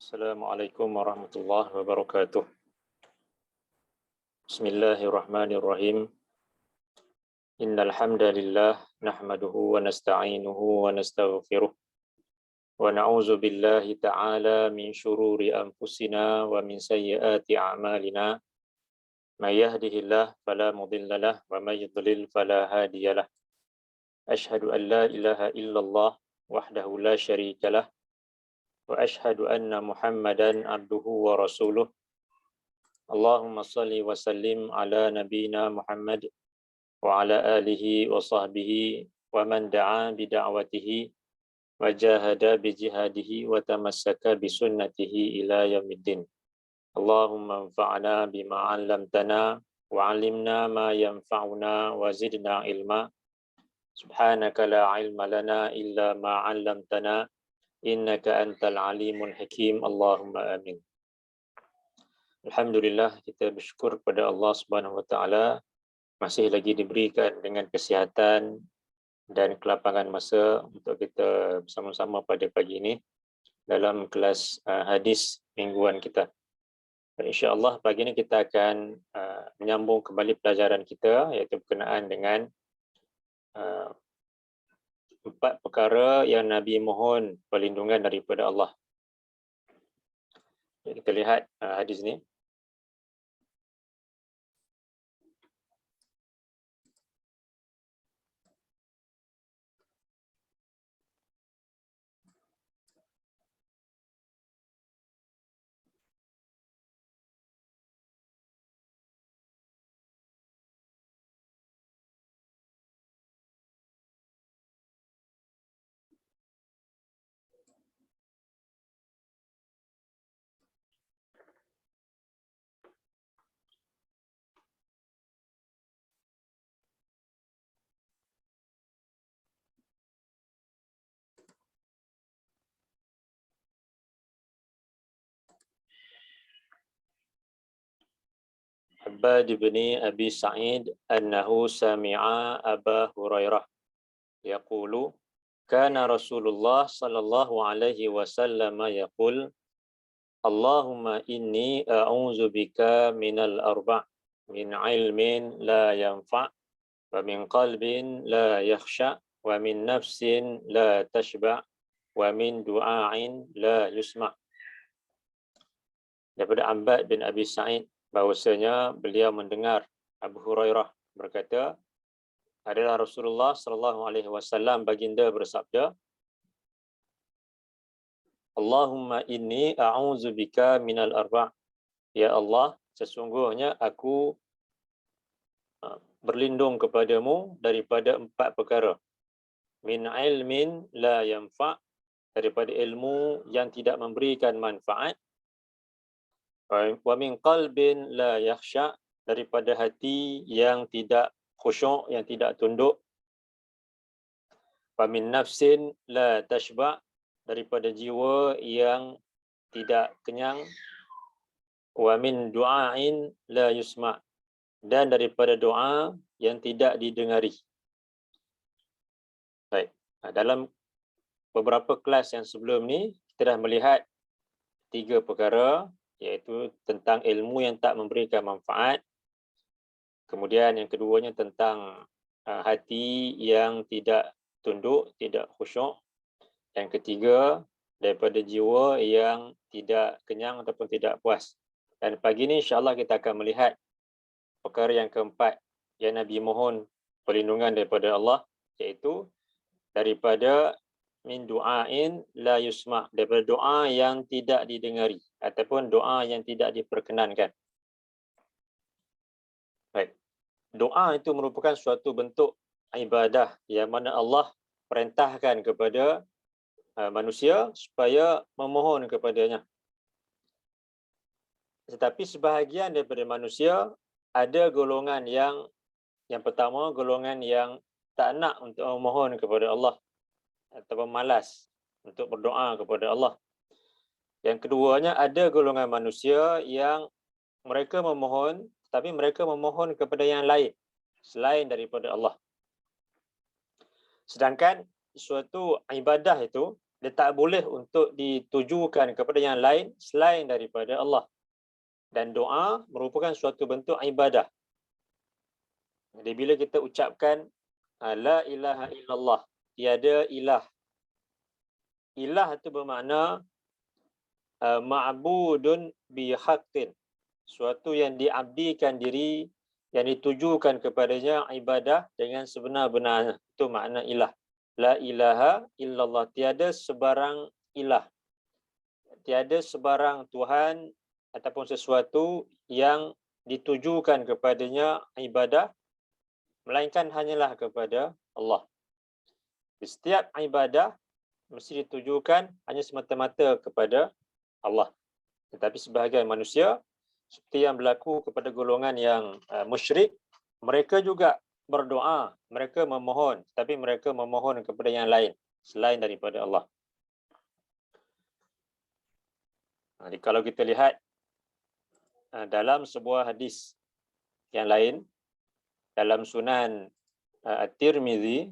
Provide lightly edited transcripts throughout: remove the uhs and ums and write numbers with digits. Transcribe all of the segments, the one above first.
Assalamualaikum warahmatullahi wabarakatuh. Bismillahirrahmanirrahim. Innal hamdalillah nahmaduhu wa nasta'inuhu wa nastaghfiruh wa na'udzu billahi ta'ala min shururi anfusina wa min sayyiati a'malina. May yahdihillahu fala mudilla lahu wa may yudlil fala hadiyalah. Asyhadu an la ilaha illallah wahdahu la syarika lah wa asyhadu anna Muhammadan abduhu wa rasuluh. Allahumma salli wa sallim ala nabiyyina Muhammad wa ala alihi wa sahbihi wa man da'a bi da'watihi wa jahada bi jihadihi wa tamassaka bi sunnatihi ila yaumiddin. Allahumma anfa'na bima 'allamtana wa 'allimna ma yanfa'una wa zidna ilma. Subhanaka la 'ilma lana illa ma 'allamtana innaka antal alimul hakim. Allahumma amin. Alhamdulillah, kita bersyukur kepada Allah Subhanahu Wa Taala masih lagi diberikan dengan kesihatan dan kelapangan masa untuk kita bersama-sama pada pagi ini dalam kelas hadis mingguan kita. Dan insya-Allah pagi ini kita akan menyambung kembali pelajaran kita, iaitu berkenaan dengan 4 perkara yang Nabi mohon perlindungan daripada Allah. Kita lihat hadis ini. Abbad bin Abi Sa'id annahu sami'a Aba Hurairah yaqulu kana Rasulullah sallallahu alaihi wasallam yaqul Allahumma inni a'udzu bika minal arba' min ilmin la yanfa' wa min qalbin la yakhsha wa min nafsin la tashba' wa min du'ain la yusma'. Daripada Abbad bin Abi Sa'id bahwasanya beliau mendengar Abu Hurairah berkata, adalah Rasulullah sallallahu alaihi wasallam baginda bersabda, Allahumma inni a'udzu bika minal arba'. Ya Allah, sesungguhnya aku berlindung kepadamu daripada 4 perkara. Min ilmin la yanfa', daripada ilmu yang tidak memberikan manfaat. Wa min qalbin la yakhsha, daripada hati yang tidak khusyuk, yang tidak tunduk. Wa min nafsin la tashba', daripada jiwa yang tidak kenyang. Wa min du'ain la yusma', dan daripada doa yang tidak didengari. Baik, dalam beberapa kelas yang sebelum ni kita dah melihat 3 perkara, iaitu tentang ilmu yang tak memberikan manfaat. Kemudian yang keduanya tentang hati yang tidak tunduk, tidak khusyuk. Yang ketiga, daripada jiwa yang tidak kenyang ataupun tidak puas. Dan pagi ini insya-Allah kita akan melihat perkara yang keempat yang Nabi mohon perlindungan daripada Allah, iaitu daripada min du'ain la yusma', daripada doa yang tidak didengari ataupun doa yang tidak diperkenankan. Baik. Doa itu merupakan suatu bentuk ibadah yang mana Allah perintahkan kepada manusia supaya memohon kepadanya. Tetapi sebahagian daripada manusia ada golongan yang pertama, golongan yang tak nak untuk memohon kepada Allah ataupun malas untuk berdoa kepada Allah. Yang keduanya, ada golongan manusia yang mereka memohon, tapi mereka memohon kepada yang lain selain daripada Allah. Sedangkan suatu ibadah itu dia tak boleh untuk ditujukan kepada yang lain selain daripada Allah. Dan doa merupakan suatu bentuk ibadah. Jadi bila kita ucapkan la ilaha illallah, tiada ilah. Ilah itu bermakna ma'budun bihaqqin, suatu yang diabdikan diri, yang ditujukan kepadanya ibadah dengan sebenar-benarnya. Itu makna ilah. La ilaha illallah, tiada sebarang ilah, tiada sebarang Tuhan ataupun sesuatu yang ditujukan kepadanya ibadah, melainkan hanyalah kepada Allah. Setiap ibadah mesti ditujukan hanya semata-mata kepada Allah. Tetapi sebahagian manusia, seperti yang berlaku kepada golongan yang musyrik, mereka juga berdoa, mereka memohon, tapi mereka memohon kepada yang lain selain daripada Allah. Jadi kalau kita lihat dalam sebuah hadis yang lain, dalam Sunan At-Tirmizi,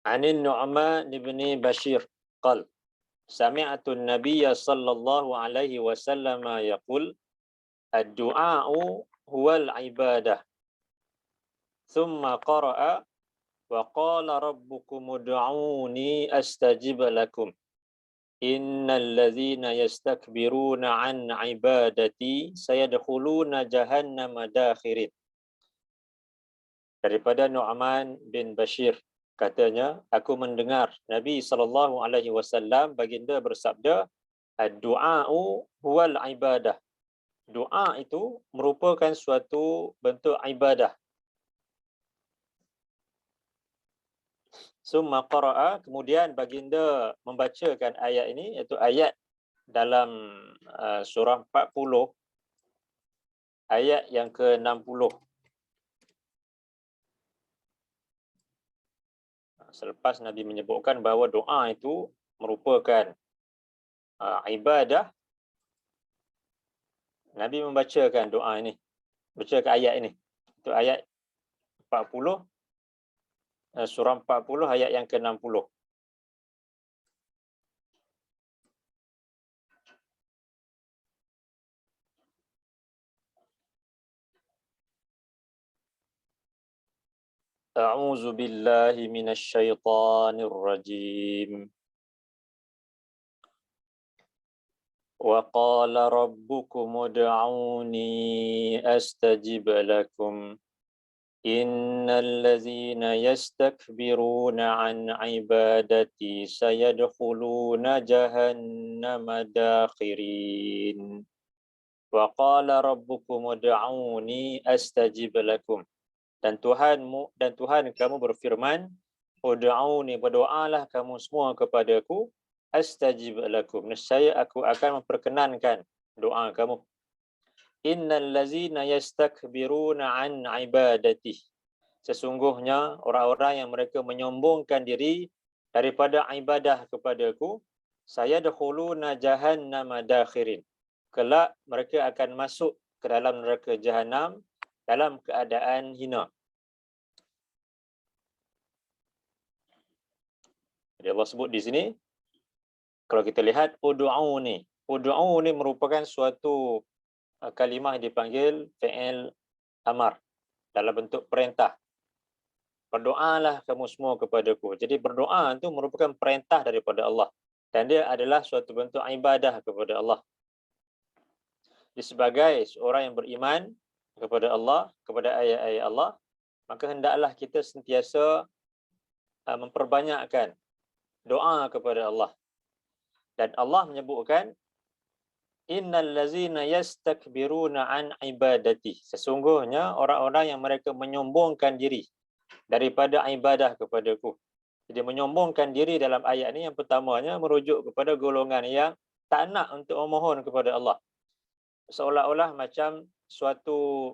Anin Nu'man bin Bashir qal sami'tu an-nabiy sallallahu alaihi wasallam yaqul ad-du'a'u huwal ibadah. Thumma qara'a wa qala rabbukum ud'uni astajib lakum. Innal ladzina yastakbiruna an ibadati sayadkhuluna jahannama dakhirin. Daripada Nu'man bin Bashir, katanya, aku mendengar Nabi SAW baginda bersabda, ad-du'a'u huwal ibadah. Doa itu merupakan suatu bentuk ibadah. Summa qara'a, kemudian baginda membacakan ayat ini, iaitu ayat dalam surah 40, ayat yang ke-60. Selepas Nabi menyebutkan bahawa doa itu merupakan ibadah, Nabi membacakan doa ini, bacakan ayat ini. Itu ayat 40, surah 40 ayat yang ke-60. A'udzu billahi minasy syaithanir rajim. Wa qala rabbukum ud'uni astajib lakum. Innal ladzina yastakbiruna an ibadati sayadkhuluna jahannama dakhirin. Wa qala rabbukum ud'uni astajib lakum. Dan Tuhan kamu berfirman, ud'uni, berdoalah kamu semua kepadaku, astajib lakum, nescaya aku akan memperkenankan doa kamu. Innal ladzina yastakbiruna an ibadati, sesungguhnya orang-orang yang mereka menyombongkan diri daripada ibadah kepadaku, sayadkhuluna jahannama dakhirin, kelak mereka akan masuk ke dalam neraka Jahannam dalam keadaan hina. Jadi Allah sebut di sini, kalau kita lihat ud'uni, ud'uni merupakan suatu kalimah yang dipanggil fi'il amar dalam bentuk perintah. Berdoalah kamu semua kepadaku. Jadi berdoa itu merupakan perintah daripada Allah, dan dia adalah suatu bentuk ibadah kepada Allah. Jadi sebagai seorang yang beriman kepada Allah, kepada ayat-ayat Allah, maka hendaklah kita sentiasa memperbanyakkan doa kepada Allah. Dan Allah menyebutkan, innal ladzina yastakbiruna an ibadati, sesungguhnya orang-orang yang mereka menyombongkan diri daripada ibadah kepadaku. Jadi menyombongkan diri dalam ayat ini yang pertamanya merujuk kepada golongan yang tak nak untuk memohon kepada Allah. seolah-olah macam suatu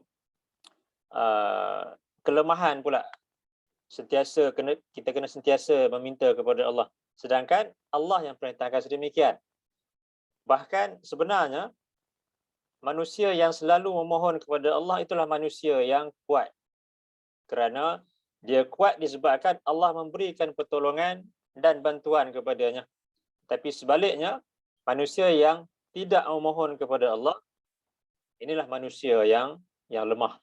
kelemahan pula. Kita kena sentiasa meminta kepada Allah. Sedangkan Allah yang perintahkan sedemikian. Bahkan sebenarnya manusia yang selalu memohon kepada Allah itulah manusia yang kuat. Kerana dia kuat disebabkan Allah memberikan pertolongan dan bantuan kepadanya. Tapi sebaliknya, manusia yang tidak memohon kepada Allah, inilah manusia yang lemah.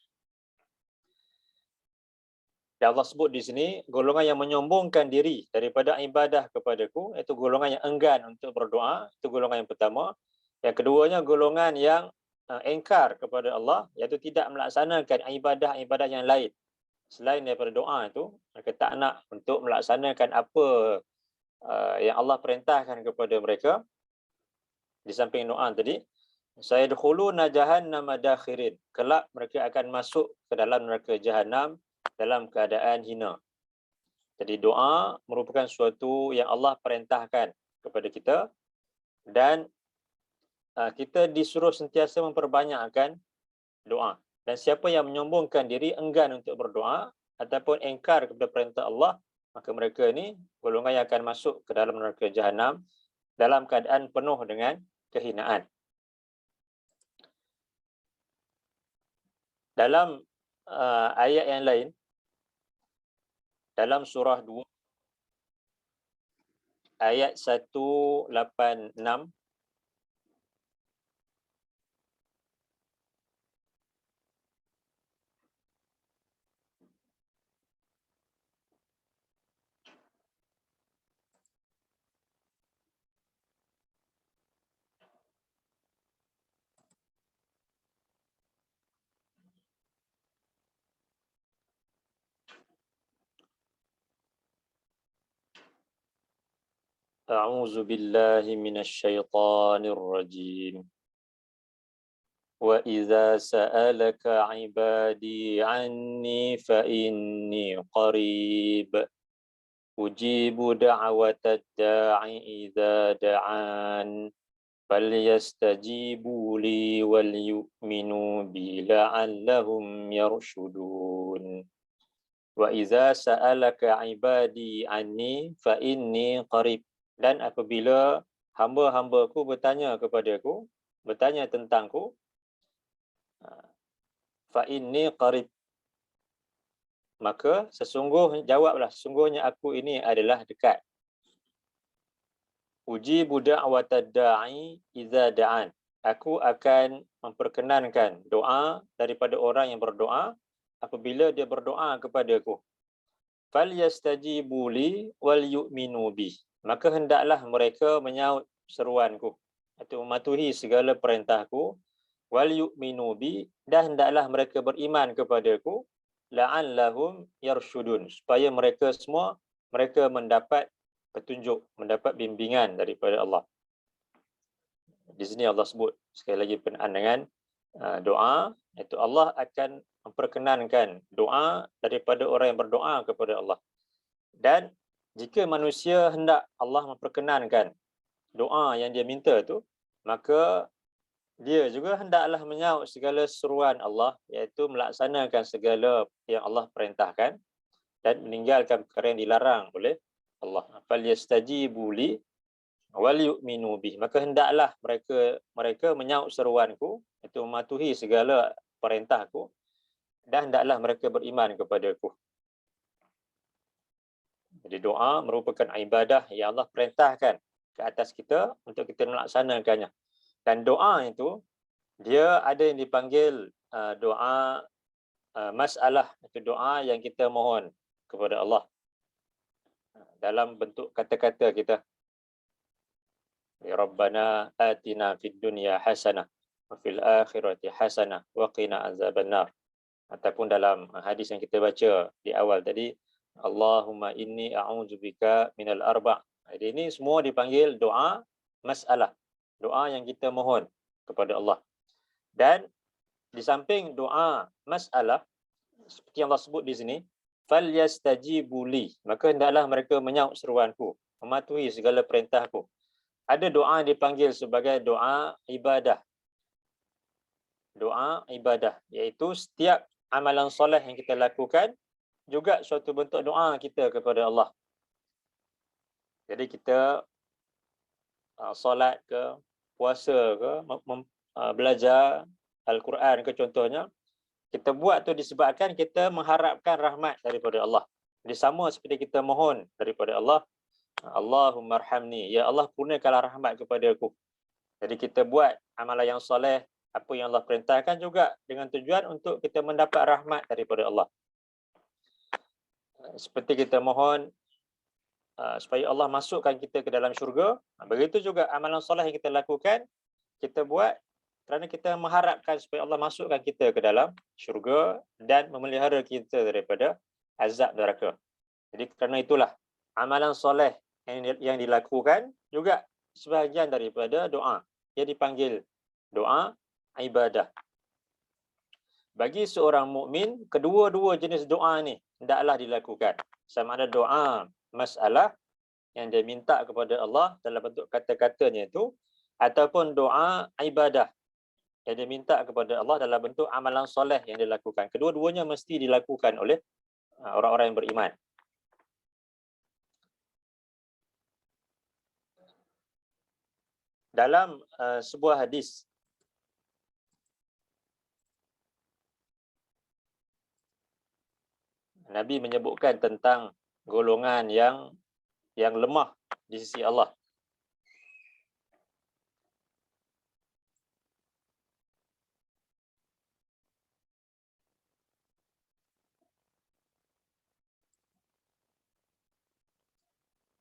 Dan Allah sebut di sini, golongan yang menyombongkan diri daripada ibadah kepadaku, iaitu golongan yang enggan untuk berdoa, itu golongan yang pertama. Yang keduanya, golongan yang engkar kepada Allah, iaitu tidak melaksanakan ibadah-ibadah yang lain. Selain daripada doa itu, mereka tak nak untuk melaksanakan apa yang Allah perintahkan kepada mereka. Di samping doa tadi, sayadkhuluna jahannama dakhirin. Kelak mereka akan masuk ke dalam neraka Jahannam dalam keadaan hina. Jadi doa merupakan suatu yang Allah perintahkan kepada kita, dan kita disuruh sentiasa memperbanyakkan doa. Dan siapa yang menyombongkan diri, enggan untuk berdoa ataupun engkar kepada perintah Allah, maka mereka ini golongan yang akan masuk ke dalam neraka Jahannam dalam keadaan penuh dengan kehinaan. Dalam ayat yang lain, dalam surah 2 ayat 186, A'udzu billahi minasyaitonir rajim. Wa idza sa'alaka 'ibadi 'anni fa inni qarib. Ujibu da'watad da'i idza da'an. Falyastajibu li wal yu'minu bi la'allahum yarshudun. Wa idza sa'alaka 'ibadi 'anni fa inni qarib. Dan apabila hamba-hambaku bertanya kepadaku, bertanya tentangku, fa inni qarib, maka sesungguhnya aku ini adalah dekat. Ujibu da'watad da'i idza da'an. Aku akan memperkenankan doa daripada orang yang berdoa apabila dia berdoa kepadaku. Falyastajibu li wal yu'minu bih. Maka hendaklah mereka menyahut seruanku atau mematuhi segala perintahku. Wal yu'minu bi, dan hendaklah mereka beriman kepadaku, la'allahum yarshudun, supaya mereka semua mendapat petunjuk, mendapat bimbingan daripada Allah. Di sini Allah sebut sekali lagi berkenaan dengan doa, iaitu Allah akan memperkenankan doa daripada orang yang berdoa kepada Allah. Dan jika manusia hendak Allah memperkenankan doa yang dia minta tu, maka dia juga hendaklah menyahut segala seruan Allah, iaitu melaksanakan segala yang Allah perintahkan dan meninggalkan perkara yang dilarang oleh Allah. Falyastajibu li wal yu'minu bih. Maka hendaklah mereka menyahut seruanku, iaitu mematuhi segala perintahku, dan hendaklah mereka beriman kepadaku. Jadi doa merupakan ibadah yang Allah perintahkan ke atas kita untuk kita melaksanakannya. Dan doa itu, dia ada yang dipanggil doa masalah, itu doa yang kita mohon kepada Allah dalam bentuk kata-kata kita. Ya Rabbana atina fid dunya hasanah wa fil akhirati hasanah wa qina azabannar. Ataupun dalam hadis yang kita baca di awal tadi, Allahumma inni a'udzubika minal arba'. Jadi ini semua dipanggil doa masalah, doa yang kita mohon kepada Allah. Dan di samping doa masalah, seperti yang Allah sebut di sini, falyastajibu li, maka hendaklah mereka menyahut seruanku, mematuhi segala perintahku. Ada doa yang dipanggil sebagai doa ibadah. doa ibadah, iaitu setiap amalan soleh yang kita lakukan juga suatu bentuk doa kita kepada Allah. Jadi kita solat ke, puasa ke, belajar Al-Quran ke contohnya, kita buat tu disebabkan kita mengharapkan rahmat daripada Allah. Jadi sama seperti kita mohon daripada Allah, Allahumma arhamni, ya Allah kurniakanlah rahmat kepada aku. Jadi kita buat amalan yang soleh, apa yang Allah perintahkan juga dengan tujuan untuk kita mendapat rahmat daripada Allah. Seperti kita mohon supaya Allah masukkan kita ke dalam syurga, begitu juga amalan soleh yang kita lakukan, kita buat kerana kita mengharapkan supaya Allah masukkan kita ke dalam syurga dan memelihara kita daripada azab neraka. Jadi kerana itulah amalan soleh yang dilakukan juga sebahagian daripada doa. Ia dipanggil doa ibadah. Bagi seorang mukmin, kedua-dua jenis doa ni hendaklah dilakukan. Sama ada doa masalah yang dia minta kepada Allah dalam bentuk kata-katanya itu, ataupun doa ibadah yang dia minta kepada Allah dalam bentuk amalan soleh yang dilakukan. Kedua-duanya mesti dilakukan oleh orang-orang yang beriman. Dalam sebuah hadis, Nabi menyebutkan tentang golongan yang lemah di sisi Allah.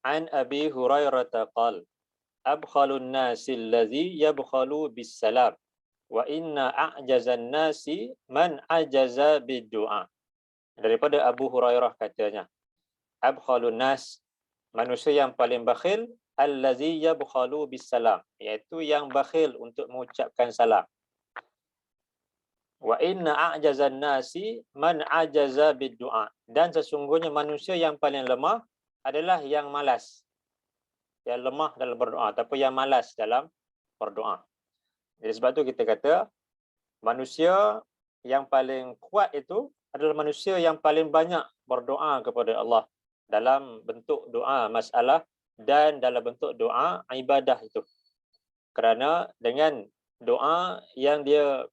An Abi Hurairah qala abkhalun nasi allazi yabkhalu bis salam wa inna a'jazan nasi man ajaza bid du'a. Daripada Abu Hurairah katanya, abkhalun nas, manusia yang paling bakhil, allazi yabkhalu bis salam, iaitu yang bakhil untuk mengucapkan salam. Wa inna a'jazan nasi man ajaza bid du'a, dan sesungguhnya manusia yang paling lemah adalah yang malas. Yang lemah dalam berdoa ataupun yang malas dalam berdoa. Jadi sebab tu kita kata manusia yang paling kuat itu adalah manusia yang paling banyak berdoa kepada Allah dalam bentuk doa masalah dan dalam bentuk doa ibadah itu. Kerana dengan doa yang dia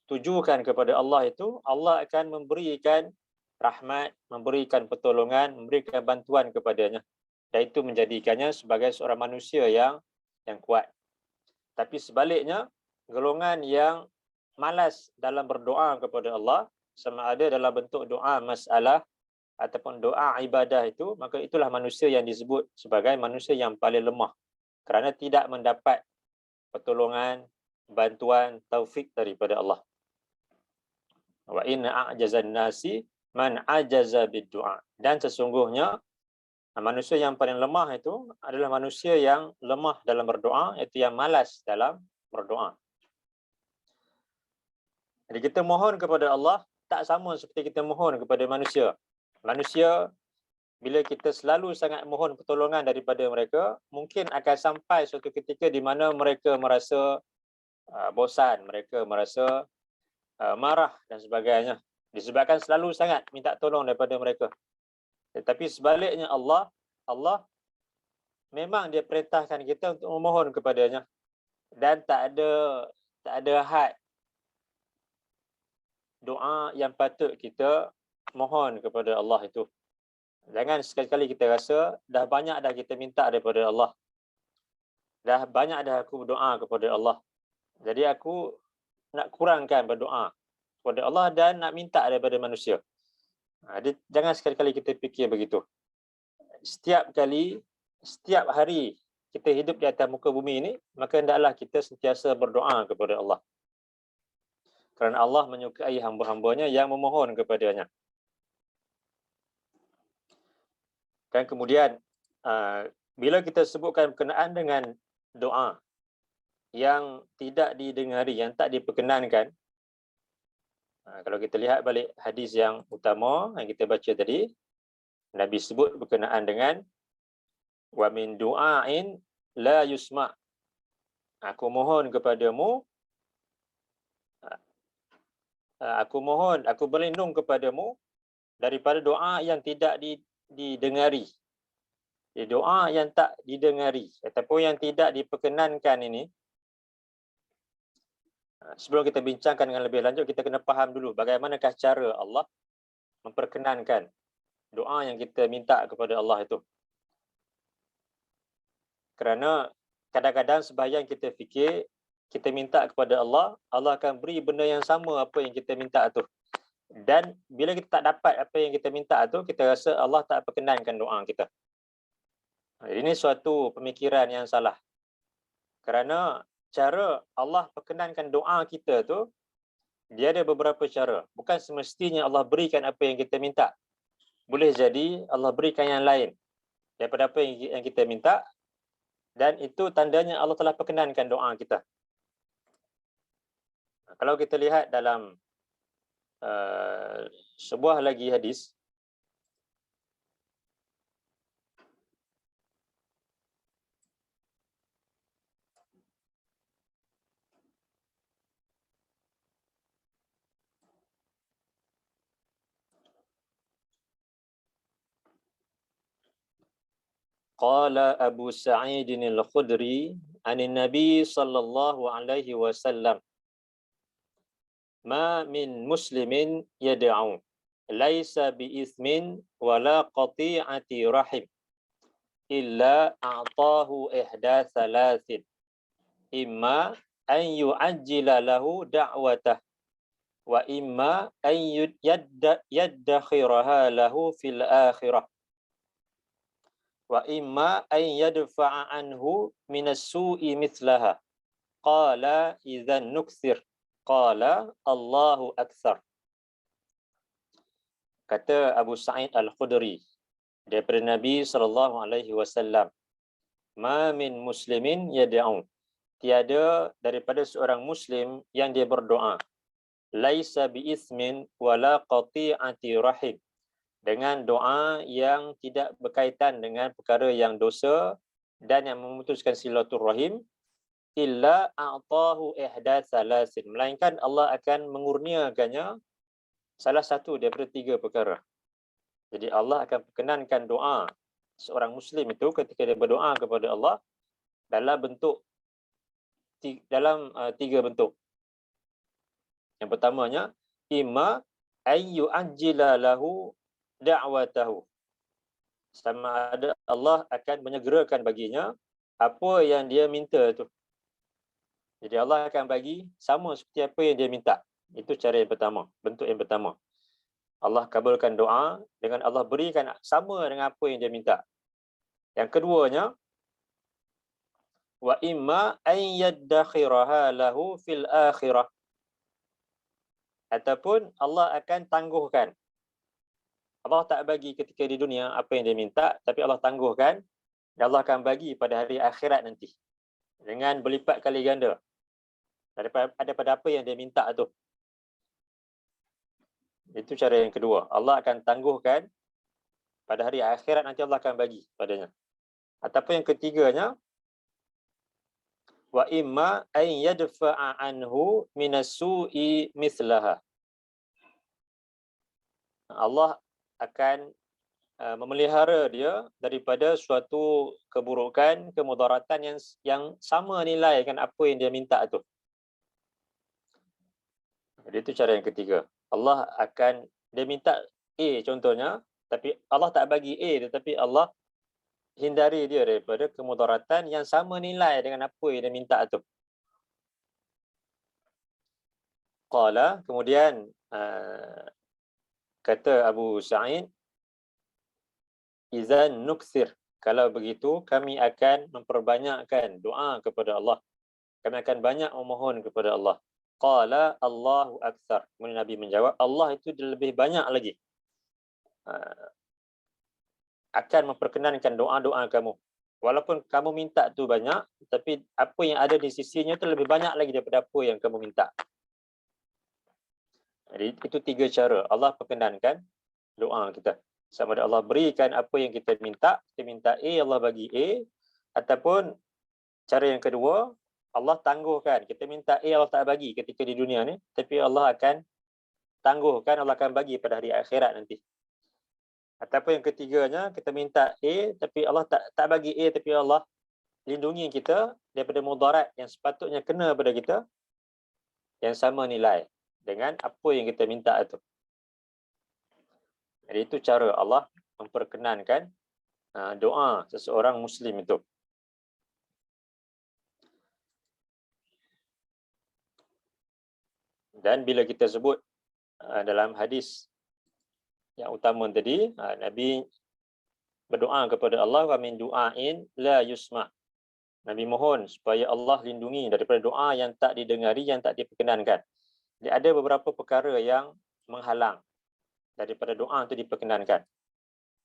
tujukan kepada Allah itu, Allah akan memberikan rahmat, memberikan pertolongan, memberikan bantuan kepadanya. Dan itu menjadikannya sebagai seorang manusia yang kuat. Tapi sebaliknya, golongan yang malas dalam berdoa kepada Allah, sama ada dalam bentuk doa masalah ataupun doa ibadah itu, maka itulah manusia yang disebut sebagai manusia yang paling lemah. Kerana tidak mendapat pertolongan, bantuan, taufik daripada Allah. Wa inna a'jazan nasi man ajaza bid du'a. Dan sesungguhnya manusia yang paling lemah itu adalah manusia yang lemah dalam berdoa, iaitu yang malas dalam berdoa. Jadi kita mohon kepada Allah tak sama seperti kita mohon kepada manusia. Manusia, bila kita selalu sangat mohon pertolongan daripada mereka, mungkin akan sampai suatu ketika di mana mereka merasa bosan, mereka merasa marah dan sebagainya. Disebabkan selalu sangat minta tolong daripada mereka. Tetapi sebaliknya Allah memang dia perintahkan kita untuk memohon kepadanya, dan tak ada had doa yang patut kita mohon kepada Allah itu. Jangan sekali-kali kita rasa dah banyak dah kita minta daripada Allah, dah banyak dah aku berdoa kepada Allah, jadi aku nak kurangkan berdoa kepada Allah dan nak minta daripada manusia. Jangan sekali-kali kita fikir begitu. Setiap hari kita hidup di atas muka bumi ini, maka hendaklah kita sentiasa berdoa kepada Allah. Kerana Allah menyukai hamba-hambanya yang memohon kepadanya. Dan kemudian, bila kita sebutkan berkenaan dengan doa yang tidak didengari, yang tak diperkenankan, kalau kita lihat balik hadis yang utama yang kita baca tadi, Nabi sebut berkenaan dengan wa min du'ain la yusma'. Aku mohon kepadamu aku mohon, aku berlindung kepadamu daripada doa yang tidak didengari. Doa yang tak didengari ataupun yang tidak diperkenankan ini. Sebelum kita bincangkan dengan lebih lanjut, kita kena faham dulu bagaimanakah cara Allah memperkenankan doa yang kita minta kepada Allah itu. Kerana kadang-kadang sebahagian kita fikir, kita minta kepada Allah, Allah akan beri benda yang sama apa yang kita minta tu. Dan bila kita tak dapat apa yang kita minta tu, kita rasa Allah tak perkenankan doa kita. Ini suatu pemikiran yang salah. Kerana cara Allah perkenankan doa kita tu, dia ada beberapa cara. Bukan semestinya Allah berikan apa yang kita minta. Boleh jadi Allah berikan yang lain daripada apa yang kita minta, dan itu tandanya Allah telah perkenankan doa kita. Kalau kita lihat dalam sebuah lagi hadis, qala Abu Sa'id al-Khudri 'anin Nabi sallallahu alaihi wasallam, ma min muslimin yad'u laisa bi ithmin wala qati'ati rahim illa a'tahu ihda thalathin, imma an yu'ajjila lahu da'watah wa imma an yaddakhiraha lahu fil akhirah wa imma an yadfa'a anhu minas su'i mithlaha. Qala idzan nukthir. Qala Allahu akthar. Kata Abu Sa'id al-Khudri daripada Nabi sallallahu alaihi wasallam, ma min muslimin yad'u, tiada daripada seorang muslim yang dia berdoa, laisa bi ismin wala qati'ati rahim, dengan doa yang tidak berkaitan dengan perkara yang dosa dan yang memutuskan silaturahim, illa a'tahu ihda thalasin, melainkan Allah akan mengurniakannya salah satu daripada tiga perkara. Jadi Allah akan perkenankan doa seorang muslim itu ketika dia berdoa kepada Allah dalam tiga bentuk. Yang pertamanya, imma ayyu ajjila lahu da'watahu, sama ada Allah akan menyegerakan baginya apa yang dia minta tu. Jadi Allah akan bagi sama seperti apa yang dia minta. Itu cara yang pertama, bentuk yang pertama. Allah kabulkan doa dengan Allah berikan sama dengan apa yang dia minta. Yang keduanya, wa imma an yaddakhiraha lahu fil akhirah, ataupun Allah akan tangguhkan. Allah tak bagi ketika di dunia apa yang dia minta, tapi Allah tangguhkan dan Allah akan bagi pada hari akhirat nanti dengan berlipat kali ganda daripada apa yang dia minta tu. Itu cara yang kedua. Allah akan tangguhkan pada hari akhirat nanti, Allah akan bagi padanya. Ataupun yang ketiganya, wa imma an yadfa'a anhu minas su'i mithlaha, Allah akan memelihara dia daripada suatu keburukan, kemudaratan yang sama nilai dengan apa yang dia minta tu. Jadi itu cara yang ketiga. Allah akan, dia minta A contohnya, tapi Allah tak bagi A, tetapi Allah hindari dia daripada kemudaratan yang sama nilai dengan apa yang dia minta tu. Qala, kemudian kata Abu Sa'id, idzan nukthir, kalau begitu kami akan memperbanyakkan doa kepada Allah. Kami akan banyak memohon kepada Allah. Qala Allahu akthar. Kemudian Nabi menjawab, Allah itu lebih banyak lagi akan memperkenankan doa-doa kamu. Walaupun kamu minta tu banyak, tapi apa yang ada di sisinya itu lebih banyak lagi daripada apa yang kamu minta. Jadi itu tiga cara Allah perkenankan doa kita. Sama ada Allah berikan apa yang kita minta A, Allah bagi A, ataupun cara yang kedua, Allah tangguhkan. Kita minta A, Allah tak bagi ketika di dunia ni, tapi Allah akan tangguhkan, Allah akan bagi pada hari akhirat nanti. Ataupun yang ketiganya, kita minta A tapi Allah tak bagi A, tapi Allah lindungi kita daripada mudarat yang sepatutnya kena pada kita yang sama nilai dengan apa yang kita minta itu. Jadi itu cara Allah memperkenankan doa seseorang Muslim itu. Dan bila kita sebut dalam hadis yang utama tadi, Nabi berdoa kepada Allah, wa min du'ain la yusma. Nabi mohon supaya Allah lindungi daripada doa yang tak didengari, yang tak diperkenankan. Jadi ada beberapa perkara yang menghalang daripada doa itu diperkenankan.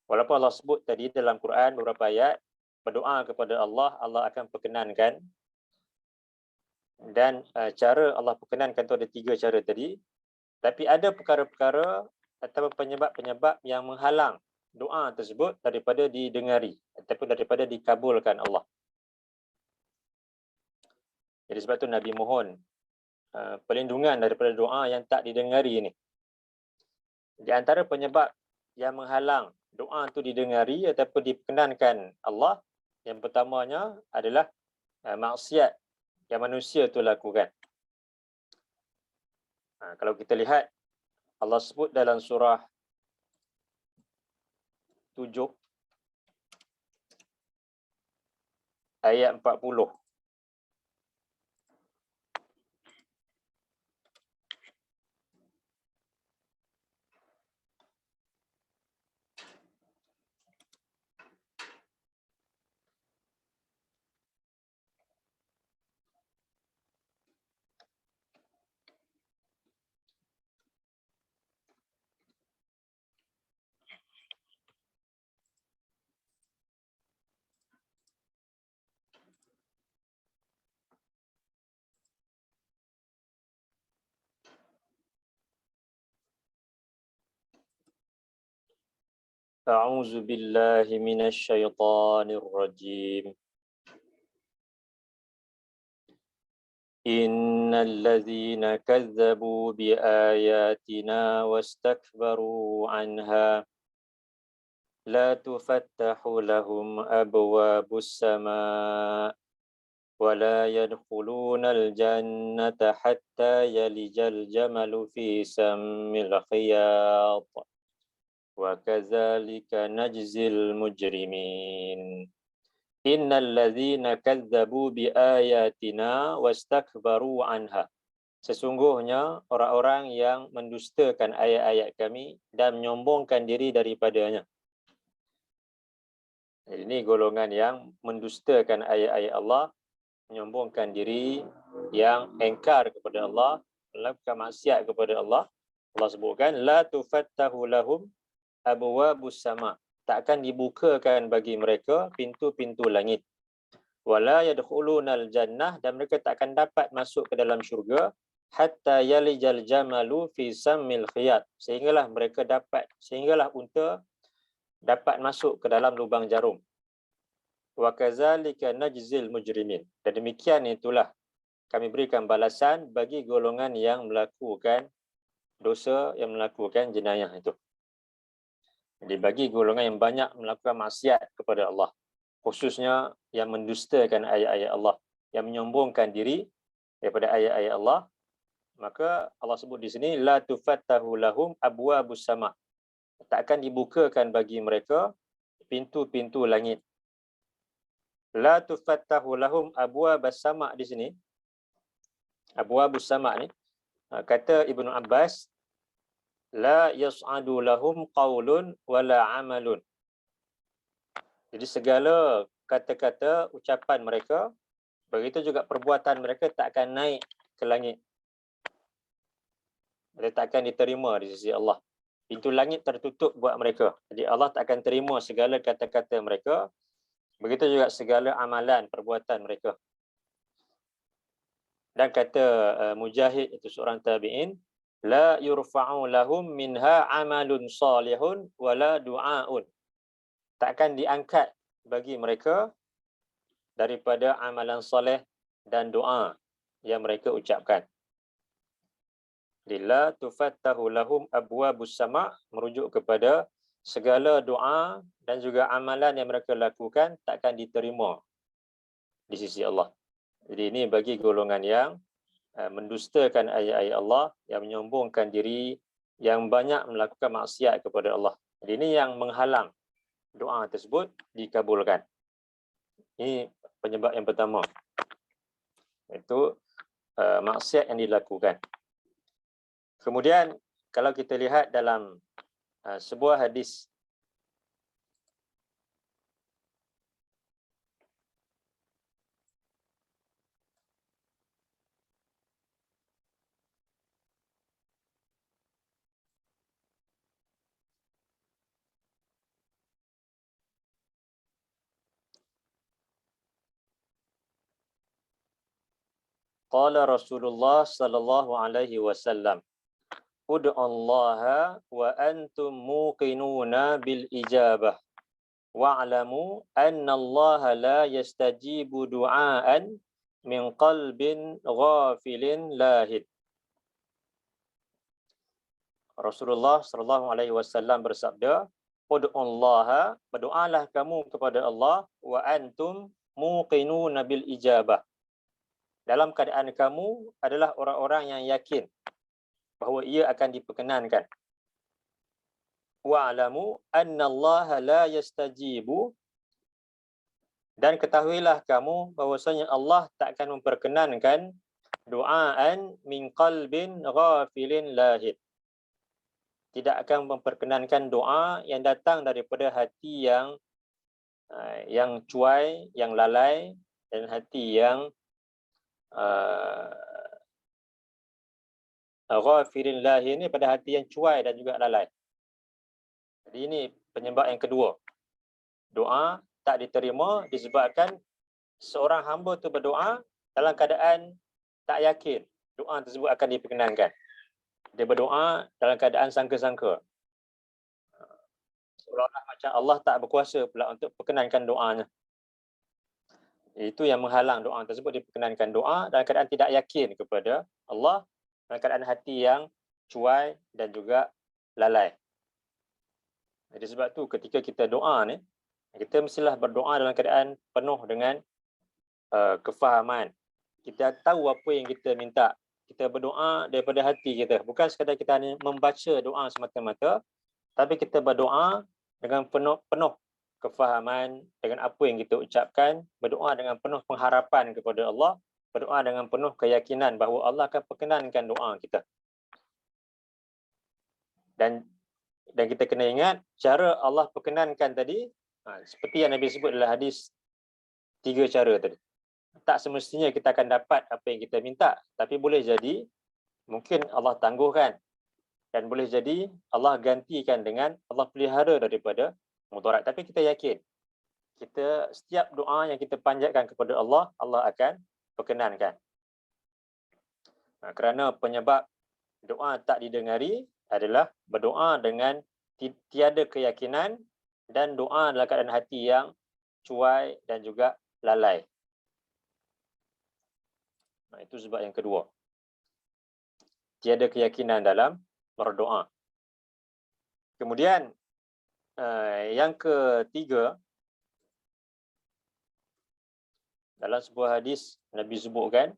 Walaupun Allah sebut tadi dalam Quran beberapa ayat, berdoa kepada Allah, Allah akan perkenankan. Dan cara Allah perkenankan itu ada 3 cara tadi. Tapi ada perkara-perkara atau penyebab-penyebab yang menghalang doa tersebut daripada didengari ataupun daripada dikabulkan Allah. Jadi sebab itu Nabi mohon perlindungan daripada doa yang tak didengari ini. Di antara penyebab yang menghalang doa itu didengari ataupun diperkenankan Allah, yang pertamanya adalah maksiat yang manusia itu lakukan. Kalau kita lihat, Allah sebut dalam surah 7 ayat 40. A'udzu billahi minasyaitonir rajim. Innal ladzina kazzabu biayatina wastakbaru anha la tufattahu lahum abwabus samaa wa la yadkhulunal jannata hatta yalijal jamalu fi sammil khiyat. Wa kadzalika najzil mujrimin. Innal ladzina kazzabu biayatina wastakbaru anha. Sesungguhnya orang-orang yang mendustakan ayat-ayat kami dan menyombongkan diri daripadanya. Ini golongan yang mendustakan ayat-ayat Allah, menyombongkan diri, yang engkar kepada Allah, melakukan maksiat kepada Allah. Allah sebutkan la tufattahu lahum abwabus sama, takkan dibukakan bagi mereka pintu-pintu langit. Wala yadkhulunal jannah, dan mereka takkan dapat masuk ke dalam syurga hatta yalijal jamalu fi sammil khiyat, sehinggalah unta dapat masuk ke dalam lubang jarum. Wa kadzalika najzil mujrimin, dan demikian itulah kami berikan balasan bagi golongan yang melakukan dosa, yang melakukan jenayah itu. Jadi bagi golongan yang banyak melakukan maksiat kepada Allah, khususnya yang mendustakan ayat-ayat Allah, yang menyombongkan diri daripada ayat-ayat Allah, maka Allah sebut di sini la tufattahu lahum abwabus sama, takkan dibukakan bagi mereka pintu-pintu langit. La tufattahu lahum abwabus sama, di sini abwabus sama ni kata Ibnu Abbas, la yas'adu lahum qaulun wala amalun. Jadi segala kata-kata ucapan mereka, begitu juga perbuatan mereka tak akan naik ke langit. Mereka tak akan diterima di sisi Allah. Pintu langit tertutup buat mereka. Jadi Allah tak akan terima segala kata-kata mereka, begitu juga segala amalan, perbuatan mereka. Dan kata Mujahid, itu seorang tabi'in, la yurfa'u lahum minha amalun salihun wala du'aun. Takkan diangkat bagi mereka daripada amalan soleh dan doa yang mereka ucapkan. La tufattahu lahum abwabus sama', merujuk kepada segala doa dan juga amalan yang mereka lakukan takkan diterima di sisi Allah. Jadi ini bagi golongan yang mendustakan ayat-ayat Allah, yang menyombongkan diri, yang banyak melakukan maksiat kepada Allah. Jadi ini yang menghalang doa tersebut dikabulkan. Ini penyebab yang pertama, iaitu maksiat yang dilakukan. Kemudian kalau kita lihat dalam sebuah hadis qala Rasulullah sallallahu alaihi wasallam, ud'ullaha wa antum muqinuna bil ijabah wa'lamu anna Allah la yastajibu du'aan min qalbin ghafilin lahid. Rasulullah sallallahu alaihi wasallam bersabda, ud'ullaha, berdoalah kamu kepada Allah, wa antum muqinuna bil ijabah, dalam keadaan kamu adalah orang-orang yang yakin bahawa ia akan diperkenankan. Wa'lamu anna Allah la yastajibu, dan ketahuilah kamu bahwasanya Allah tak akan memperkenankan du'aan min qalbin ghafilin lahid, tidak akan memperkenankan doa yang datang daripada hati yang cuai, yang lalai, dan hati yang ghafilin lahid ini pada hati yang cuai dan juga lalai. Jadi ini penyebab yang kedua. Doa tak diterima disebabkan seorang hamba tu berdoa dalam keadaan tak yakin doa tersebut akan diperkenankan. Dia berdoa dalam keadaan sangka-sangka, seolah-olah macam Allah tak berkuasa pula untuk perkenankan doanya. Itu yang menghalang doa tersebut diperkenankan. Doa dalam keadaan tidak yakin kepada Allah, dalam keadaan hati yang cuai dan juga lalai. Jadi sebab tu ketika kita doa ni, kita mestilah berdoa dalam keadaan penuh dengan kefahaman. Kita tahu apa yang kita minta. Kita berdoa daripada hati kita. Bukan sekadar kita hanya membaca doa semata-mata, tapi kita berdoa dengan penuh kefahaman dengan apa yang kita ucapkan, berdoa dengan penuh pengharapan kepada Allah, berdoa dengan penuh keyakinan bahawa Allah akan perkenankan doa kita. Dan kita kena ingat cara Allah perkenankan tadi, seperti yang Nabi sebut dalam hadis, 3 cara tadi. Tak semestinya kita akan dapat apa yang kita minta, tapi boleh jadi mungkin Allah tangguhkan, dan boleh jadi Allah gantikan dengan Allah pelihara daripada mudarat. Tapi kita yakin, kita setiap doa yang kita panjatkan kepada Allah, Allah akan perkenankan. Kerana penyebab doa tak didengari adalah berdoa dengan tiada keyakinan dan doa dalam keadaan hati yang cuai dan juga lalai. Itu sebab yang kedua. Tiada keyakinan dalam berdoa. Kemudian yang ketiga, dalam sebuah hadis Nabi sebutkan,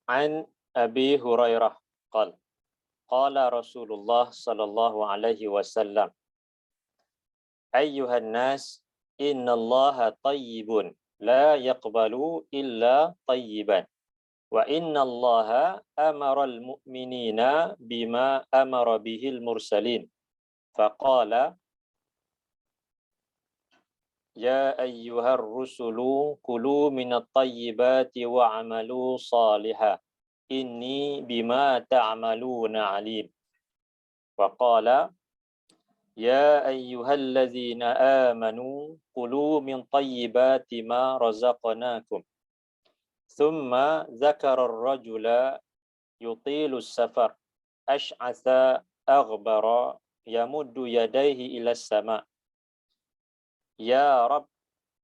an Abi Hurairah qala Rasulullah sallallahu alaihi wasallam, ayyuhan nas, innallaha tayyibun la yaqbalu illa tayyiban, Wa innallaha amara al-mu'minina bima amara bihil mursalin. Faqala ya ayyuhar rusulu kulu minat tayyibati wa'amalu salihah. Inni bima ta'maluna alim. Waqala ya ayyuhallazina amanu kulu min tayyibati ma razaqnakum. Thumma zakara ar-rajula yutilu as-safar ash'atha aghbara yamuddu yadayhi ila as-sama' ya rab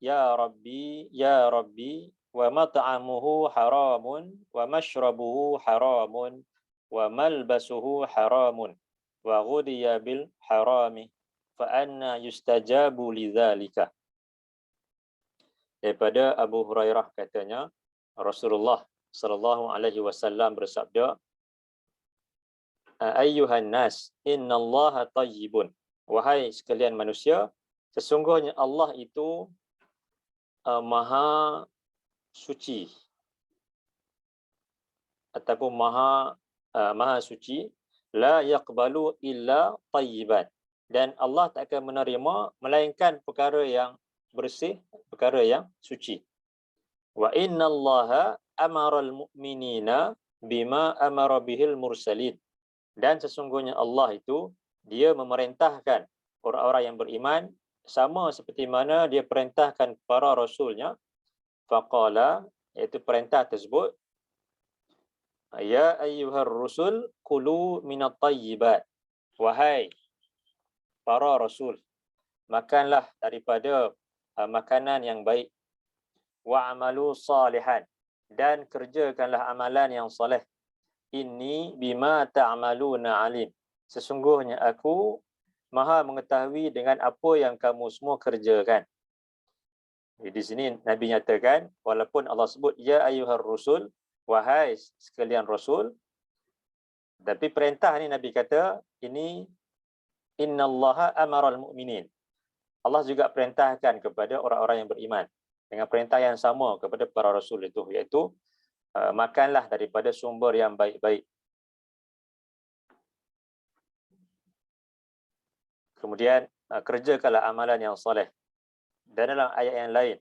ya rabbi wa mat'amuhu haramun wa mashrabuhu haramun wa malbasuhu haramun wa ghudiya bil harami fa anna yustajabu lidzalika. Daripada Abu Hurairah katanya Rasulullah sallallahu alaihi wasallam bersabda, ayyuhan nas innallaha tayyibun. Wahai sekalian manusia, sesungguhnya Allah itu maha suci ataupun maha suci, la yaqbalu illa tayyiban. Dan Allah tak akan menerima melainkan perkara yang bersih, perkara yang suci. Wa innallaha amaral mu'minina bima amara bihil mursalin. Dan sesungguhnya Allah itu, dia memerintahkan orang-orang yang beriman sama seperti mana dia perintahkan para rasulnya. Faqala, iaitu perintah tersebut, ya ayyuhar rusul kulu minat tayyibat. Wahai para rasul, makanlah daripada makanan yang baik. Wa amalu salihan, dan kerjakanlah amalan yang soleh. Inni bima ta'maluna alim. Sesungguhnya aku maha mengetahui dengan apa yang kamu semua kerjakan. Di sini Nabi nyatakan, walaupun Allah sebut ya ayyuhar rusul, wahai sekalian rasul, tapi perintah ni Nabi kata ini innallaha amaral mu'minin. Allah juga perintahkan kepada orang-orang yang beriman dengan perintah yang sama kepada para rasul itu, iaitu makanlah daripada sumber yang baik-baik. Kemudian kerjakanlah amalan yang soleh. Dan dalam ayat yang lain,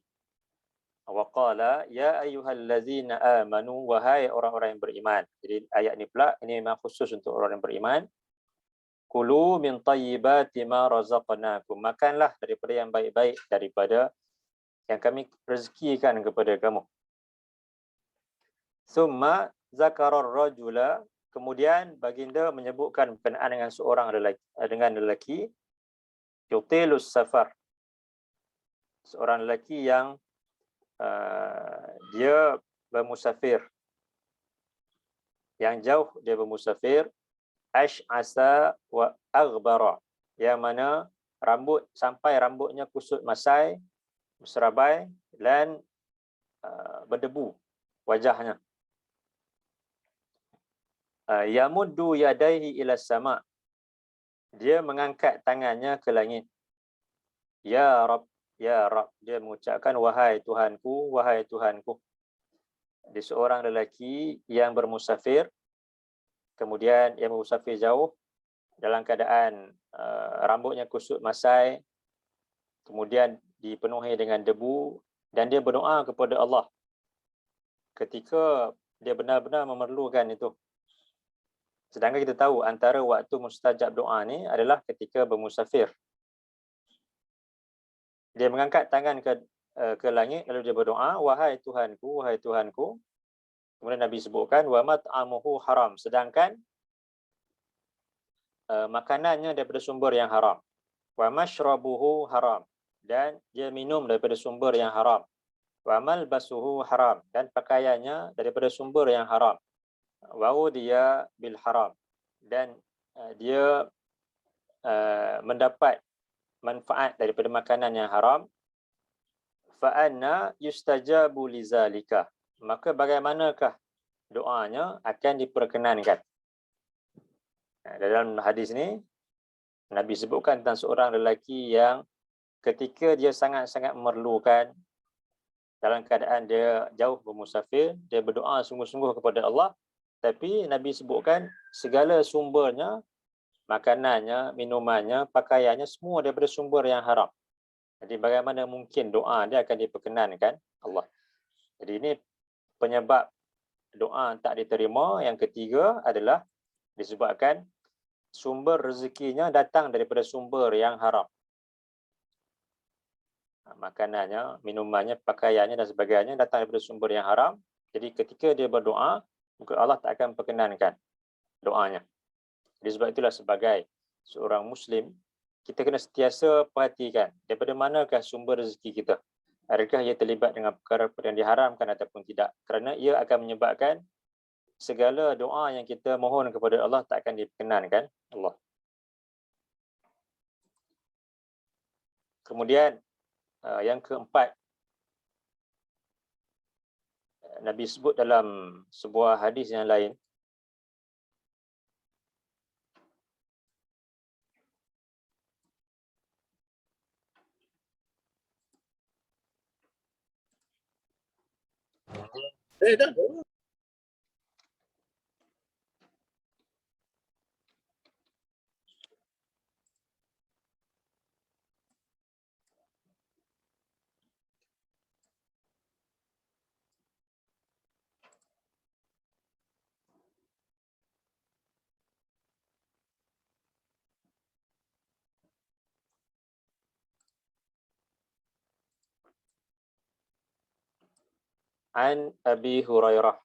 waqala ya ayyuhallazina amanu, wahai orang-orang yang beriman. Jadi ayat ni pula ini memang khusus untuk orang yang beriman. Kulu min tayyibati ma razaqnakum. Makanlah daripada yang baik-baik daripada yang kami rezekikan kepada kamu. Summa zakarar rajula, kemudian baginda menyebutkan berkenaan dengan seorang lelaki yutilus safar, seorang lelaki yang dia bermusafir, yang jauh dia bermusafir, ash'asa wa aghbara, yang mana rambutnya kusut masai, berserabai dan berdebu wajahnya. Yamuddu yadaihi ila sama, dia mengangkat tangannya ke langit. Ya Rab, ya Rab, dia mengucapkan wahai Tuhanku, wahai Tuhanku. Dia seorang lelaki yang bermusafir, kemudian ia bermusafir jauh dalam keadaan rambutnya kusut masai, kemudian dipenuhi dengan debu, dan dia berdoa kepada Allah ketika dia benar-benar memerlukan itu. Sedangkan kita tahu antara waktu mustajab doa ni adalah ketika bermusafir. Dia mengangkat tangan ke langit lalu dia berdoa, wahai Tuhanku, wahai Tuhanku. Kemudian Nabi sebutkan wa mat'amuhu haram, sedangkan makanannya daripada sumber yang haram. Wa mashrabuhu haram, dan dia minum daripada sumber yang haram. Wa malbasuhu haram, dan pakaiannya daripada sumber yang haram. Wa udiya bil haram, dan dia mendapat manfaat daripada makanan yang haram. Fa anna yustajabu lizalika, maka bagaimanakah doanya akan diperkenankan. Dalam hadis ni Nabi sebutkan tentang seorang lelaki yang ketika dia sangat-sangat memerlukan dalam keadaan dia jauh bermusafir, dia berdoa sungguh-sungguh kepada Allah, tapi Nabi sebutkan segala sumbernya, makanannya, minumannya, pakaiannya, semua daripada sumber yang haram. Jadi bagaimana mungkin doa dia akan diperkenankan Allah? Jadi ini penyebab doa tak diterima. Yang ketiga adalah disebabkan sumber rezekinya datang daripada sumber yang haram. Makanannya, minumannya, pakaiannya dan sebagainya datang daripada sumber yang haram. Jadi ketika dia berdoa, maka Allah tak akan perkenankan doanya. Jadi sebab itulah sebagai seorang Muslim, kita kena sentiasa perhatikan daripada manakah sumber rezeki kita. Adakah ia terlibat dengan perkara yang diharamkan ataupun tidak. Kerana ia akan menyebabkan segala doa yang kita mohon kepada Allah tak akan diperkenankan Allah. Kemudian yang keempat, Nabi sebut dalam sebuah hadis yang lain, an Abi Hurairah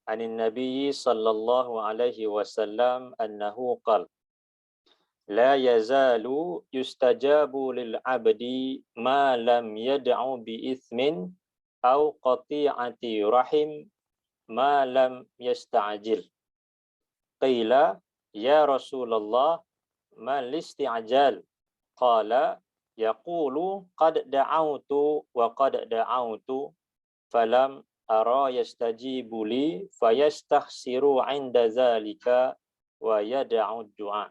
anin Nabi sallallahu alaihi wasallam annahu qala la yazalu yustajabu lil abdi ma lam yad'u bi ithmin aw qati'ati rahim ma lam yasta'jil. Qila ya Rasulullah mal isti'jal? Qala yaqulu qad da'awtu wa qad da'awtu falam ara yastajibu li fayastakhsiru 'inda zalika wa yad'u du'a.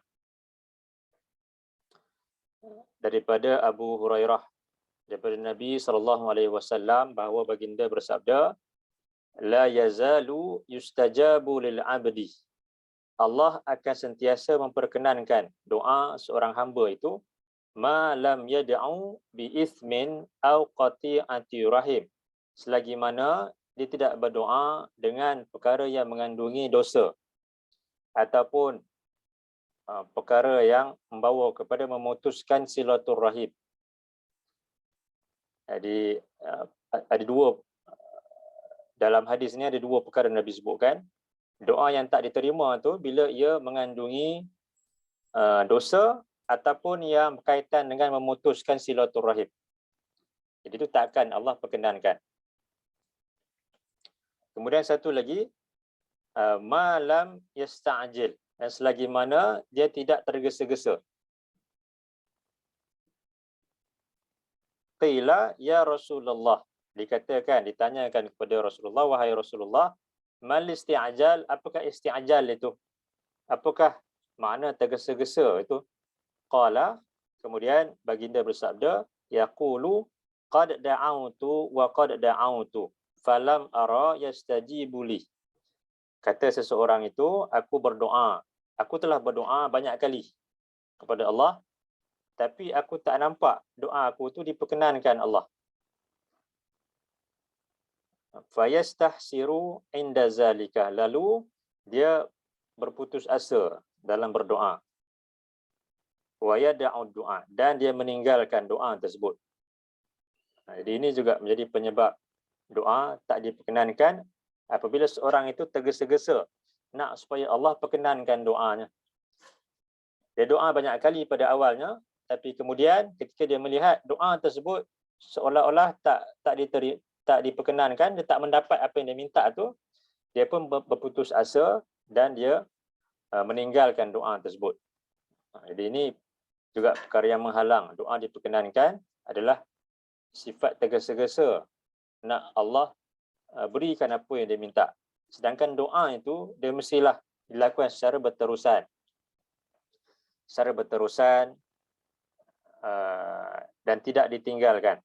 Daripada Abu Hurairah, daripada Nabi SAW bahawa baginda bersabda, la yazalu yustajabu lil 'abdi. Allah akan sentiasa memperkenankan doa seorang hamba itu ma lam yad'u bi ithmin aw qati'ati rahim, selagi mana dia tidak berdoa dengan perkara yang mengandungi dosa ataupun perkara yang membawa kepada memutuskan silaturahim. Jadi ada dua, dalam hadis ini ada dua perkara Nabi sebutkan. Doa yang tak diterima tu bila ia mengandungi dosa ataupun yang berkaitan dengan memutuskan silaturahim. Jadi itu takkan Allah perkenankan. Kemudian satu lagi, malam yasta'jil, dan selagi mana dia tidak tergesa-gesa. Qila ya Rasulullah, dikatakan, ditanyakan kepada Rasulullah, wahai Rasulullah, mal isti'jal? Apakah isti'jal itu? Apakah makna tergesa-gesa itu? Qala, kemudian baginda bersabda, yaqulu qad da'autu wa qad da'autu falam ara yastajibu li. Kata seseorang itu, aku berdoa, aku telah berdoa banyak kali kepada Allah, tapi aku tak nampak doa aku tu diperkenankan Allah. Fayastahsiru inda zalika, lalu dia berputus asa dalam berdoa. Wa yad'u du'a, dan dia meninggalkan doa tersebut. Jadi ini juga menjadi penyebab doa tak diperkenankan apabila seorang itu tergesa-gesa nak supaya Allah perkenankan doanya. Dia doa banyak kali pada awalnya, tapi kemudian ketika dia melihat doa tersebut seolah-olah tak diperkenankan, dia tak mendapat apa yang dia minta tu, dia pun berputus asa dan dia meninggalkan doa tersebut. Jadi ini juga perkara yang menghalang doa diperkenankan adalah sifat tergesa-gesa nak Allah berikan apa yang dia minta. Sedangkan doa itu dia mestilah dilakukan secara berterusan. Secara berterusan dan tidak ditinggalkan.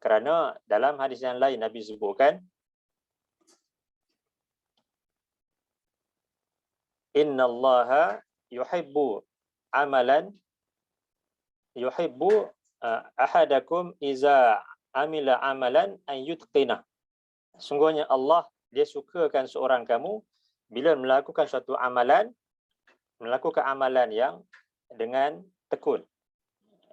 Kerana dalam hadis yang lain Nabi sebutkan, innallaha yuhibbu amalan yuhibbu ahadakum iza amila amalan an yutqinah. Sungguhnya Allah, dia sukakan seorang kamu bila melakukan suatu amalan, melakukan amalan yang dengan tekun,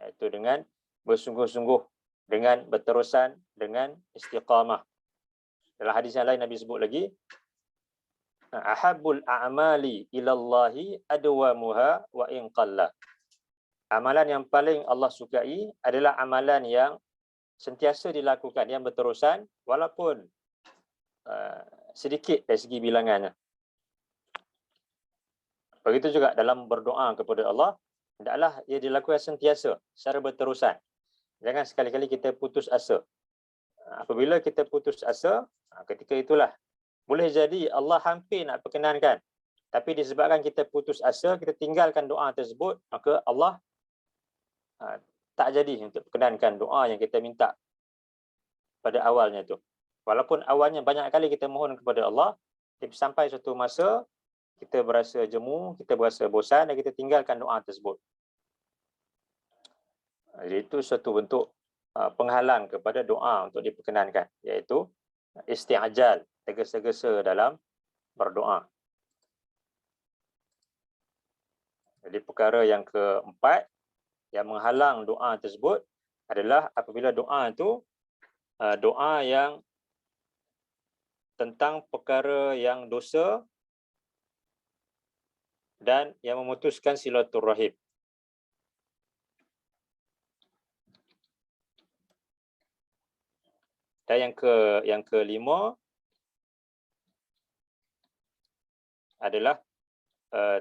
iaitu dengan bersungguh-sungguh, dengan berterusan, dengan istiqamah. Dalam hadis yang lain Nabi sebut lagi, ahabbul a'mali ilallahi adwamuha wa in qalla. Amalan yang paling Allah sukai adalah amalan yang sentiasa dilakukan, yang berterusan, walaupun sedikit dari segi bilangannya. Begitu juga dalam berdoa kepada Allah, hendaklah ia dilakukan sentiasa, secara berterusan. Jangan sekali-kali kita putus asa. Apabila kita putus asa, ketika itulah boleh jadi Allah hampir nak perkenankan, tapi disebabkan kita putus asa, kita tinggalkan doa tersebut, maka Allah tak jadi untuk perkenankan doa yang kita minta pada awalnya tu. Walaupun awalnya banyak kali kita mohon kepada Allah, tapi sampai suatu masa kita berasa jemu, kita berasa bosan dan kita tinggalkan doa tersebut. Jadi itu suatu bentuk penghalang kepada doa untuk diperkenankan, iaitu isti'ajal, tergesa-gesa dalam berdoa. Jadi perkara yang keempat yang menghalang doa tersebut adalah apabila doa itu doa yang tentang perkara yang dosa dan yang memutuskan silaturahim. Dan yang kelima adalah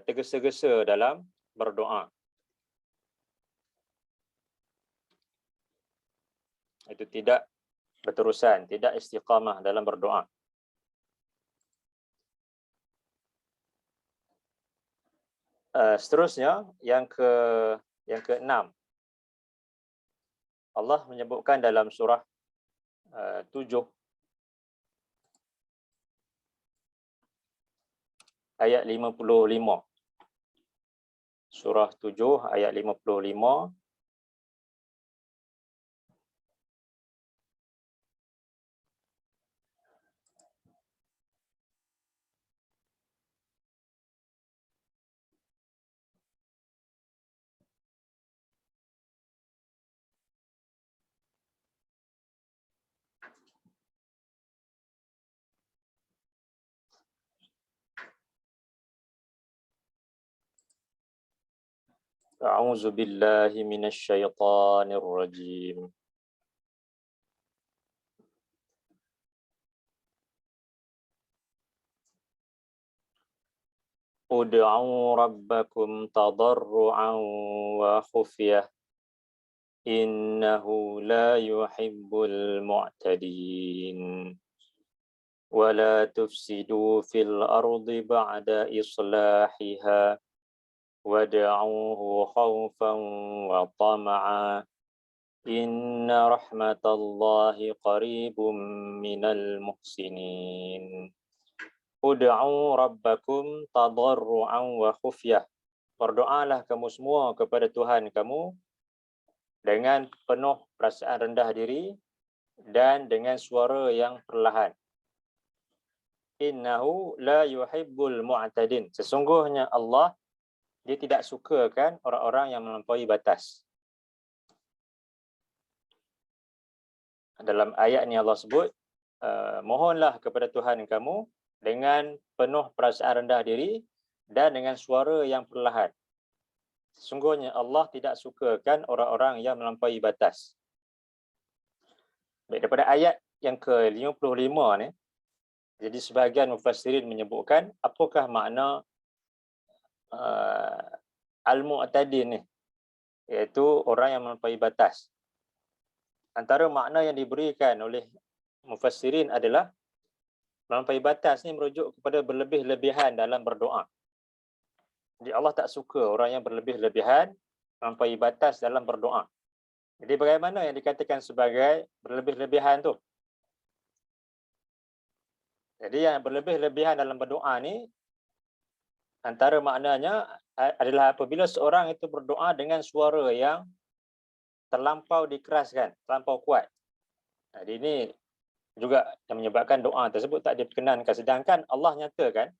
tergesa-gesa dalam berdoa. Itu tidak berterusan, tidak istiqamah dalam berdoa. Seterusnya yang keenam, Allah menyebutkan dalam surah 7 ayat 55. Surah 7 ayat 55. A'udzu billahi minasyaitonir rajim. Ud'u rabbakum tadarruan wa khufyah. Innahu la yuhibbul mu'tadin. Wa la tufsidu fil ardi ba'da islahiha. Wad'uhu khawfan wa tama'a. Inna rahmatallahi qaribum minal muhsinin. Ud'u rabbakum tadarruan wa khufyah. Berdoalah kamu semua kepada Tuhan kamu dengan penuh perasaan rendah diri dan dengan suara yang perlahan. Innahu la yuhibbul mu'tadin. Sesungguhnya Allah, dia tidak sukakan orang-orang yang melampaui batas. Dalam ayat ini Allah sebut, mohonlah kepada Tuhan kamu dengan penuh perasaan rendah diri dan dengan suara yang perlahan. Sesungguhnya Allah tidak sukakan orang-orang yang melampaui batas. Baik, daripada ayat yang ke-55 ni, jadi sebahagian mufassirin menyebutkan apakah makna al-mu'tadin ni, iaitu orang yang melampaui batas. Antara makna yang diberikan oleh mufassirin adalah melampaui batas ni merujuk kepada berlebih-lebihan dalam berdoa. Jadi Allah tak suka orang yang berlebih-lebihan, melampaui batas dalam berdoa. Jadi bagaimana yang dikatakan sebagai berlebih-lebihan tu? Jadi yang berlebih-lebihan dalam berdoa ni, antara maknanya adalah apabila seorang itu berdoa dengan suara yang terlampau dikeraskan, terlampau kuat. Jadi ini juga yang menyebabkan doa tersebut tak diperkenankan. Sedangkan Allah nyatakan,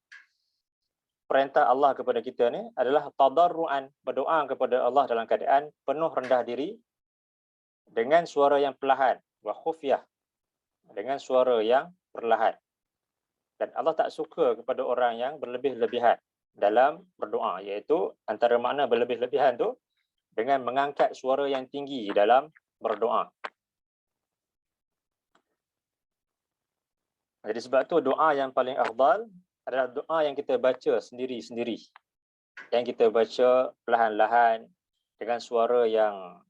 perintah Allah kepada kita ni adalah tadarruan, berdoa kepada Allah dalam keadaan penuh rendah diri dengan suara yang perlahan, wa khufyah, dengan suara yang perlahan. Dan Allah tak suka kepada orang yang berlebih-lebihan dalam berdoa, iaitu antara makna berlebih-lebihan tu dengan mengangkat suara yang tinggi dalam berdoa. Jadi sebab tu doa yang paling afdal adalah doa yang kita baca sendiri-sendiri. Yang kita baca perlahan-lahan dengan suara yang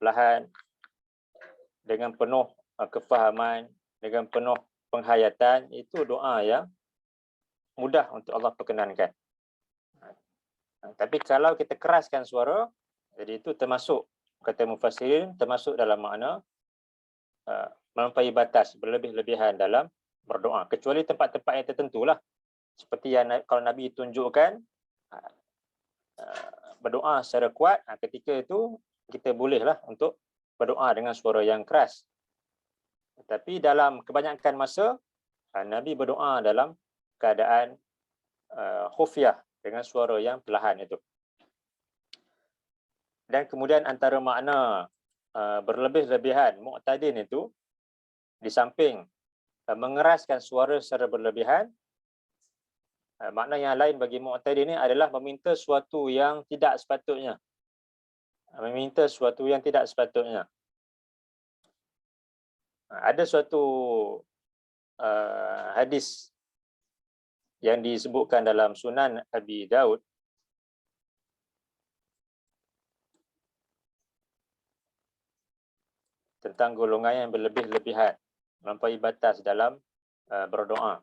perlahan, dengan penuh kefahaman, dengan penuh penghayatan, itu doa yang mudah untuk Allah perkenankan. Tapi kalau kita keraskan suara, jadi itu termasuk, kata mufassirin, termasuk dalam makna melampaui batas, berlebih-lebihan dalam berdoa. Kecuali tempat-tempat yang tertentu lah. Seperti yang kalau Nabi tunjukkan berdoa secara kuat, ketika itu kita bolehlah untuk berdoa dengan suara yang keras. Tapi dalam kebanyakan masa, Nabi berdoa dalam keadaan khufyah, dengan suara yang perlahan itu. Dan kemudian antara makna berlebih-lebihan, mu'tadin itu, di samping mengeraskan suara secara berlebihan, makna yang lain bagi mu'tadin ini adalah meminta sesuatu yang tidak sepatutnya. Meminta sesuatu yang tidak sepatutnya. Ada suatu hadis yang disebutkan dalam Sunan Abi Daud, tentang golongan yang berlebih-lebihan, melampaui batas dalam berdoa.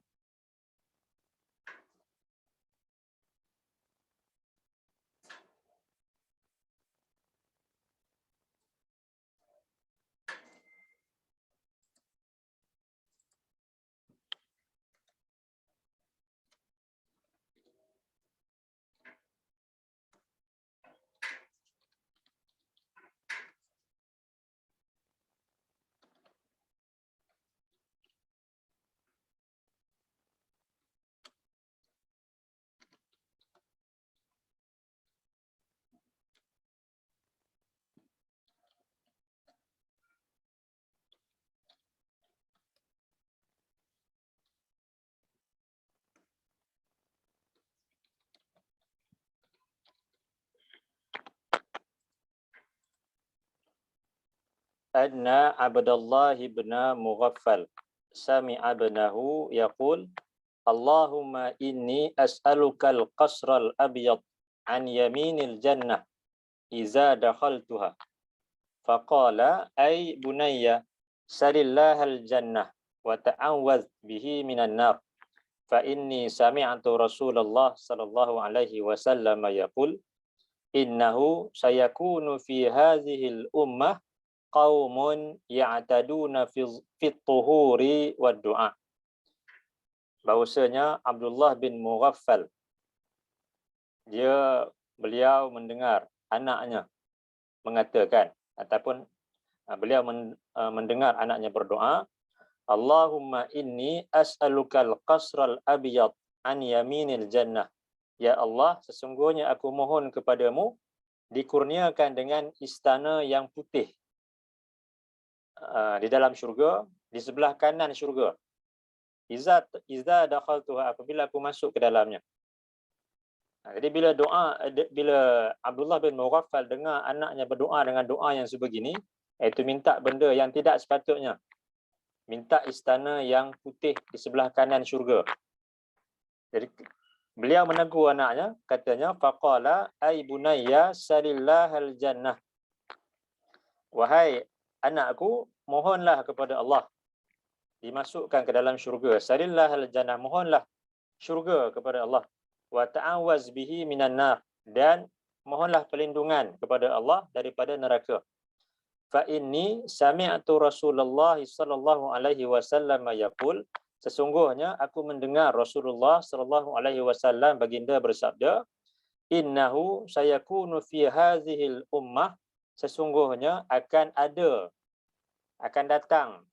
Anna Abdullah ibn Mughaffal sami'a ibnahu yaqul Allahumma inni as'aluka al-qasra al-abyad an yaminil jannah iza dakhaltuha. Faqala ay bunayya salillah al-jannah wa ta'awwadh bihi minan nar. Fa inni sami'tu Rasulullah sallallahu alaihi wasallam yaqul innahu sayakunu fi hadhihi al-ummah qaumun ya'taduna fi tuhuri wa du'a. Bahwasanya Abdullah bin Mughaffal, beliau mendengar anaknya mengatakan, ataupun beliau mendengar anaknya berdoa, Allahumma inni as'alukal qasral abyad an yaminil jannah. Ya Allah, sesungguhnya aku mohon kepadamu dikurniakan dengan istana yang putih di dalam syurga, di sebelah kanan syurga. Iza dakhaltuha, apabila aku masuk ke dalamnya. Jadi bila Abdullah bin Mughaffal dengar anaknya berdoa dengan doa yang sebegini, iaitu minta benda yang tidak sepatutnya, minta istana yang putih di sebelah kanan syurga. Jadi beliau menegur anaknya, katanya faqala ay bunayya salillahal jannah. Wahai anakku, mohonlah kepada Allah dimasukkan ke dalam syurga. Salillahal jannah, mohonlah syurga kepada Allah. Wa ta'awaz bihi minan nar, dan mohonlah perlindungan kepada Allah daripada neraka. fa inni sami'tu Rasulullah sallallahu alaihi wasallam yaqul, sesungguhnya aku mendengar Rasulullah sallallahu alaihi wasallam baginda bersabda, innahu sayakunu fi hadhil ummah, sesungguhnya akan datang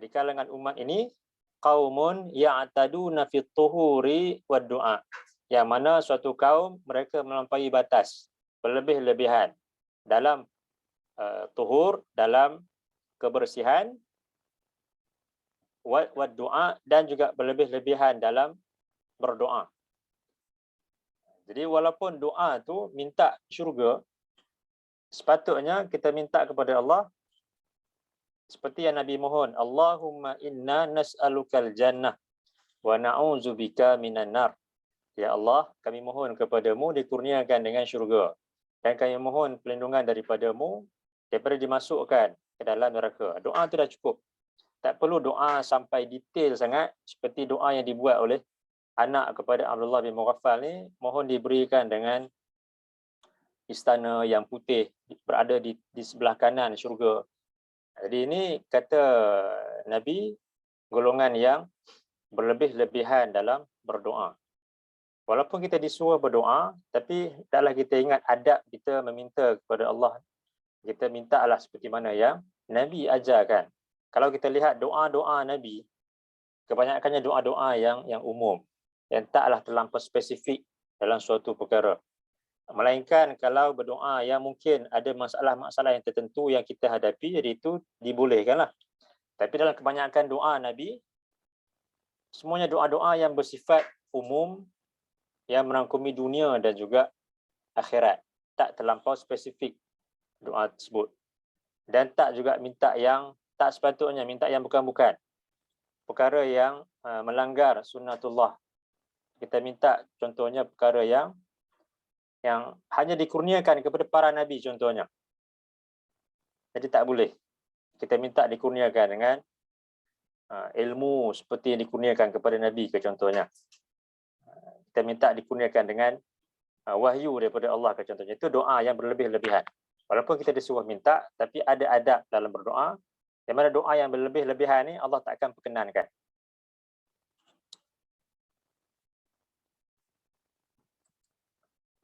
di kalangan umat ini qaumun ya'taduna fit tuhuri wad du'a, yang mana suatu kaum mereka melampaui batas, berlebih-lebihan dalam tuhur, dalam kebersihan, wad du'a, dan juga berlebih-lebihan dalam berdoa. Jadi walaupun doa tu minta syurga, sepatutnya kita minta kepada Allah seperti yang Nabi mohon, Allahumma inna nas'alukal jannah wa na'udzubika minan nar. Ya Allah, kami mohon kepadamu dikurniakan dengan syurga, dan kami mohon perlindungan daripadamu daripada dimasukkan ke dalam neraka. Doa itu dah cukup. Tak perlu doa sampai detail sangat seperti doa yang dibuat oleh anak kepada Abdullah bin Mughaffal ni, mohon diberikan dengan istana yang putih berada di sebelah kanan syurga. Jadi ini kata Nabi, golongan yang berlebih-lebihan dalam berdoa. Walaupun kita disuruh berdoa, tapi taklah kita ingat adab kita meminta kepada Allah. Kita mintalah seperti mana yang Nabi ajarkan. Kalau kita lihat doa-doa Nabi, kebanyakannya doa-doa yang umum, yang taklah terlampau spesifik dalam suatu perkara. Melainkan kalau berdoa yang mungkin ada masalah-masalah yang tertentu yang kita hadapi, jadi itu dibolehkanlah. Tapi dalam kebanyakan doa Nabi, semuanya doa-doa yang bersifat umum, yang merangkumi dunia dan juga akhirat. Tak terlampau spesifik doa tersebut. Dan tak juga minta yang, tak sepatutnya minta yang bukan-bukan. Perkara yang melanggar sunnatullah. Kita minta contohnya perkara yang hanya dikurniakan kepada para Nabi contohnya. Jadi tak boleh. Kita minta dikurniakan dengan ilmu seperti yang dikurniakan kepada Nabi ke contohnya. Kita minta dikurniakan dengan wahyu daripada Allah ke contohnya. Itu doa yang berlebih-lebihan. Walaupun kita disuruh minta, tapi ada adab dalam berdoa. Yang mana doa yang berlebih-lebihan ni Allah tak akan perkenankan.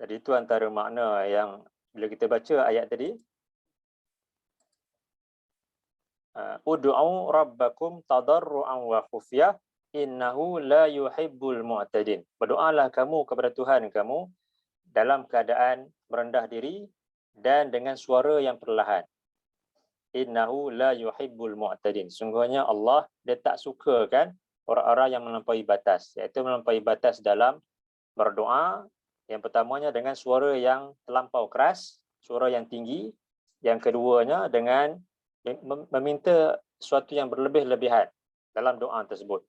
Jadi itu antara makna yang bila kita baca ayat tadi. Ud'u rabbakum tadarru'an wa khufyah innahu la yuhibbul mu'tadin. Berdoalah kamu kepada Tuhan kamu dalam keadaan merendah diri dan dengan suara yang perlahan. Innahu la yuhibbul mu'tadin. Sungguhnya Allah, dia tak suka kan orang-orang yang melampaui batas, iaitu melampaui batas dalam berdoa. Yang pertamanya dengan suara yang terlampau keras, suara yang tinggi. Yang keduanya dengan meminta sesuatu yang berlebih-lebihan dalam doa tersebut.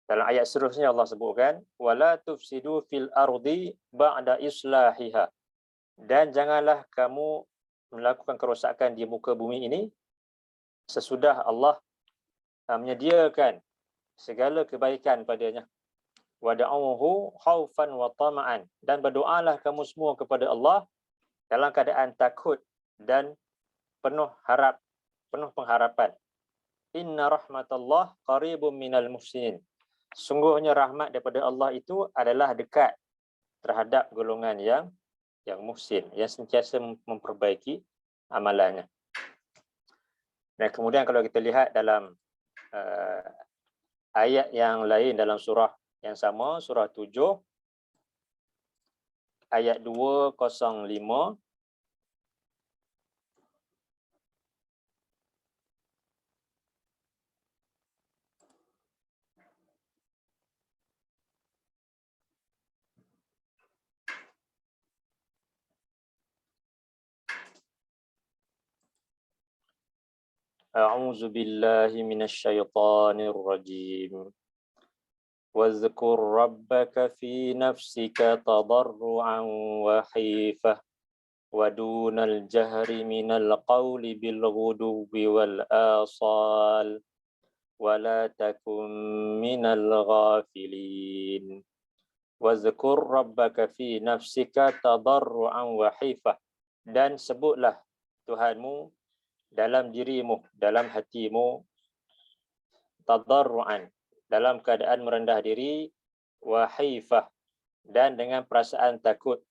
Dalam ayat seterusnya Allah sebutkan, wala tufsidu fil ardi ba'da islahiha. Dan janganlah kamu melakukan kerosakan di muka bumi ini sesudah Allah menyediakan segala kebaikan padanya. Wada'uhu khaufan wa tama'an. Dan berdoalah kamu semua kepada Allah dalam keadaan takut dan penuh pengharapan. Inna rahmatallah qaribun minal muhsinin. Sungguhnya rahmat daripada Allah itu adalah dekat terhadap golongan yang muhsin, yang sentiasa memperbaiki amalannya. Dan kemudian kalau kita lihat dalam ayat yang lain dalam surah yang sama, surah 7 ayat 205, A'udzu billahi minasyaitonir rajim. Wazkur rabbaka fi nafsika tadarruan wa khifah wa dunal jahri minal qawli bil ghuduwi wal asal wa la takum minal ghafilin. Wazkur rabbaka fi nafsika tadarruan wa khifah. Dan sebutlah Tuhanmu dalam dirimu, dalam hatimu, tadarruan, dalam keadaan merendah diri, wa haifah, dan dengan perasaan takut,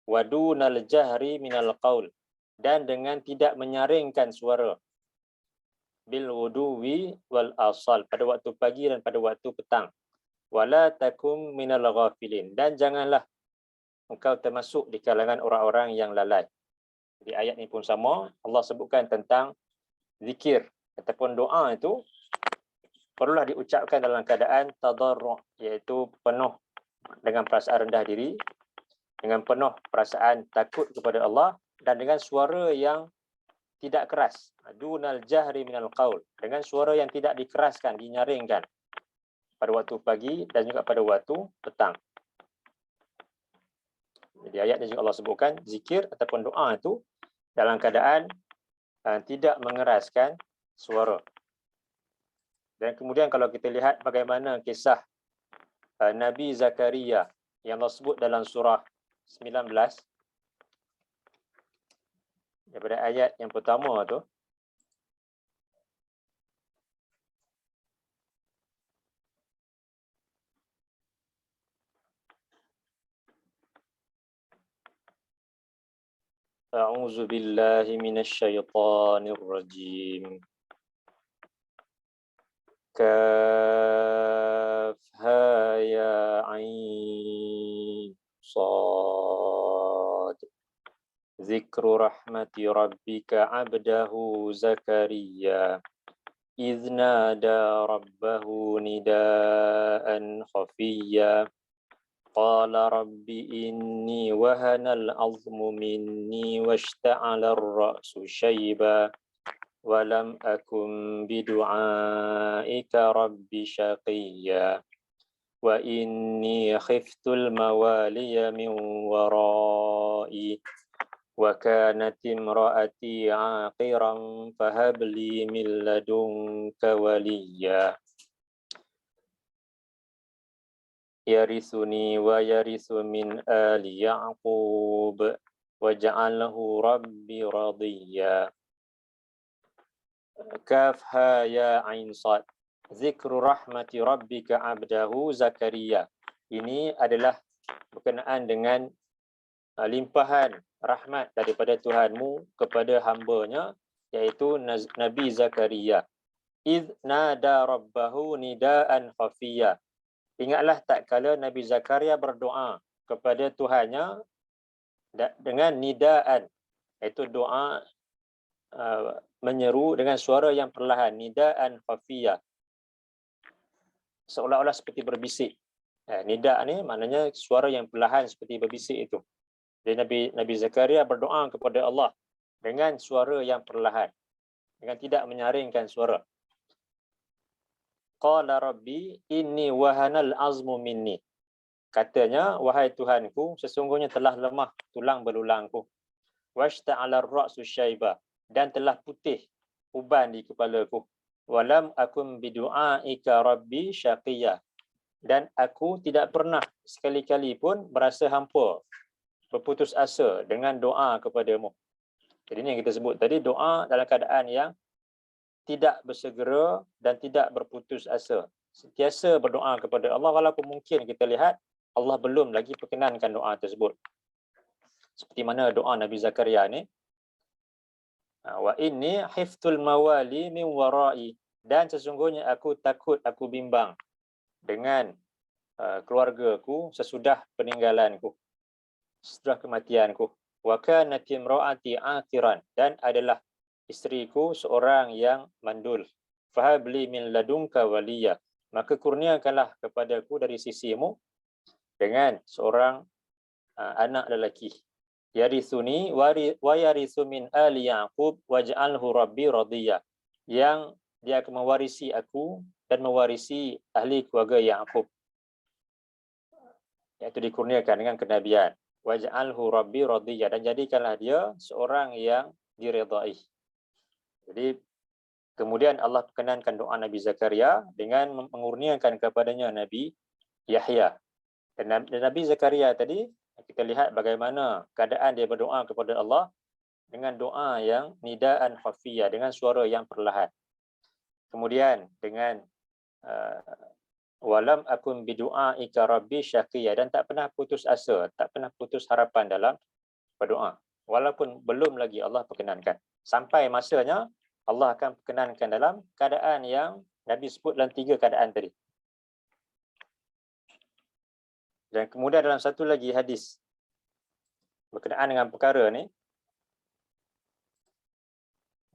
wa dunal jahri minal qaul, dan dengan tidak menyaringkan suara, bil wuduwi wal asal, pada waktu pagi dan pada waktu petang, wala takum minal ghafilin, dan janganlah engkau termasuk di kalangan orang-orang yang lalai. Di ayat ini pun sama, Allah sebutkan tentang zikir ataupun doa itu perlulah diucapkan dalam keadaan tadarru', iaitu penuh dengan perasaan rendah diri, dengan penuh perasaan takut kepada Allah, dan dengan suara yang tidak keras, dunal jahri minal qaul, dengan suara yang tidak dikeraskan, dinyaringkan pada waktu pagi dan juga pada waktu petang. Jadi ayat ini juga Allah sebutkan zikir ataupun doa itu dalam keadaan tidak mengeraskan suara. Dan kemudian kalau kita lihat bagaimana kisah Nabi Zakaria yang Allah sebut dalam surah 19, daripada ayat yang pertama tu, A'udzu billahi minasyaitonir rajim. Kafha ya ain sad. Zikru rahmati rabbika 'abdahu Zakaria idh nada rabbahu nidaan khafiyya qala rabbi inni wahana al-'azmu minni washta'ala ar-ra'su shayba walam akum bidu'aika rabbi syaqiyya wa inni khiftul mawaliya min warai wa kanat imraati 'aqiran fahab li min ladunka waliyya yarithuni wa yarithu min ali ya'qub waj'alhu rabbi radiyya. Kafha ya ain sad. Zikru rahmati rabbika 'abdahu Zakaria. Ini adalah berkenaan dengan limpahan rahmat daripada Tuhanmu kepada hamba-Nya, iaitu Nabi Zakaria. Idh nada rabbahu nidaan khafiyya. Ingatlah tak kala Nabi Zakaria berdoa kepada Tuhannya dengan nidaan, iaitu doa menyeru dengan suara yang perlahan, nidaan khafiyya, seolah-olah seperti berbisik. Nida ni maknanya suara yang perlahan seperti berbisik itu. Jadi Nabi Zakaria berdoa kepada Allah dengan suara yang perlahan, dengan tidak menyaringkan suara. Qala rabbi inni wahanal azmu minni. Katanya, wahai Tuhanku, sesungguhnya telah lemah tulang belulangku. Washta'ala ar-ra'su syaiba, dan telah putih uban di kepalaku. Walam akum bidu'aika rabbi syaqiyya, dan aku tidak pernah sekali-kali pun berasa hampa, berputus asa dengan doa kepadamu. Jadi ini yang kita sebut tadi, doa dalam keadaan yang tidak bersegera dan tidak berputus asa. Sentiasa berdoa kepada Allah walaupun mungkin kita lihat Allah belum lagi perkenankan doa tersebut. Seperti mana doa Nabi Zakaria ni. Wa inni hiftul mawali min warai, dan sesungguhnya aku takut, aku bimbang dengan keluargaku sesudah peninggalanku, sesudah kematianku. Wa kanat imraati aqiran, dan adalah isteriku seorang yang mandul. Fahabli min ladunka waliya, maka kurniakanlah kepadaku dari sisimu dengan seorang anak lelaki. Yarithuni wa yarithu min ali Ya'qub waj'alhu rabbi radiyya, yang dia akan mewarisi aku dan mewarisi ahli keluarga Ya'qub, iaitu dikurniakan dengan kenabian. Waj'alhu rabbi radiyya, dan jadikanlah dia seorang yang diredai. Jadi kemudian Allah perkenankan doa Nabi Zakaria dengan mengurniakan kepadanya Nabi Yahya. Dan Nabi Zakaria tadi kita lihat bagaimana keadaan dia berdoa kepada Allah dengan doa yang nidaan khafiyah, dengan suara yang perlahan. Kemudian dengan walam akun bidu'aika rabbi syaqiyya, dan tak pernah putus asa, tak pernah putus harapan dalam berdoa. Walaupun belum lagi Allah perkenankan. Sampai masanya Allah akan perkenankan dalam keadaan yang Nabi sebut dalam 3 keadaan tadi. Dan kemudian dalam satu lagi hadis berkenaan dengan perkara ni,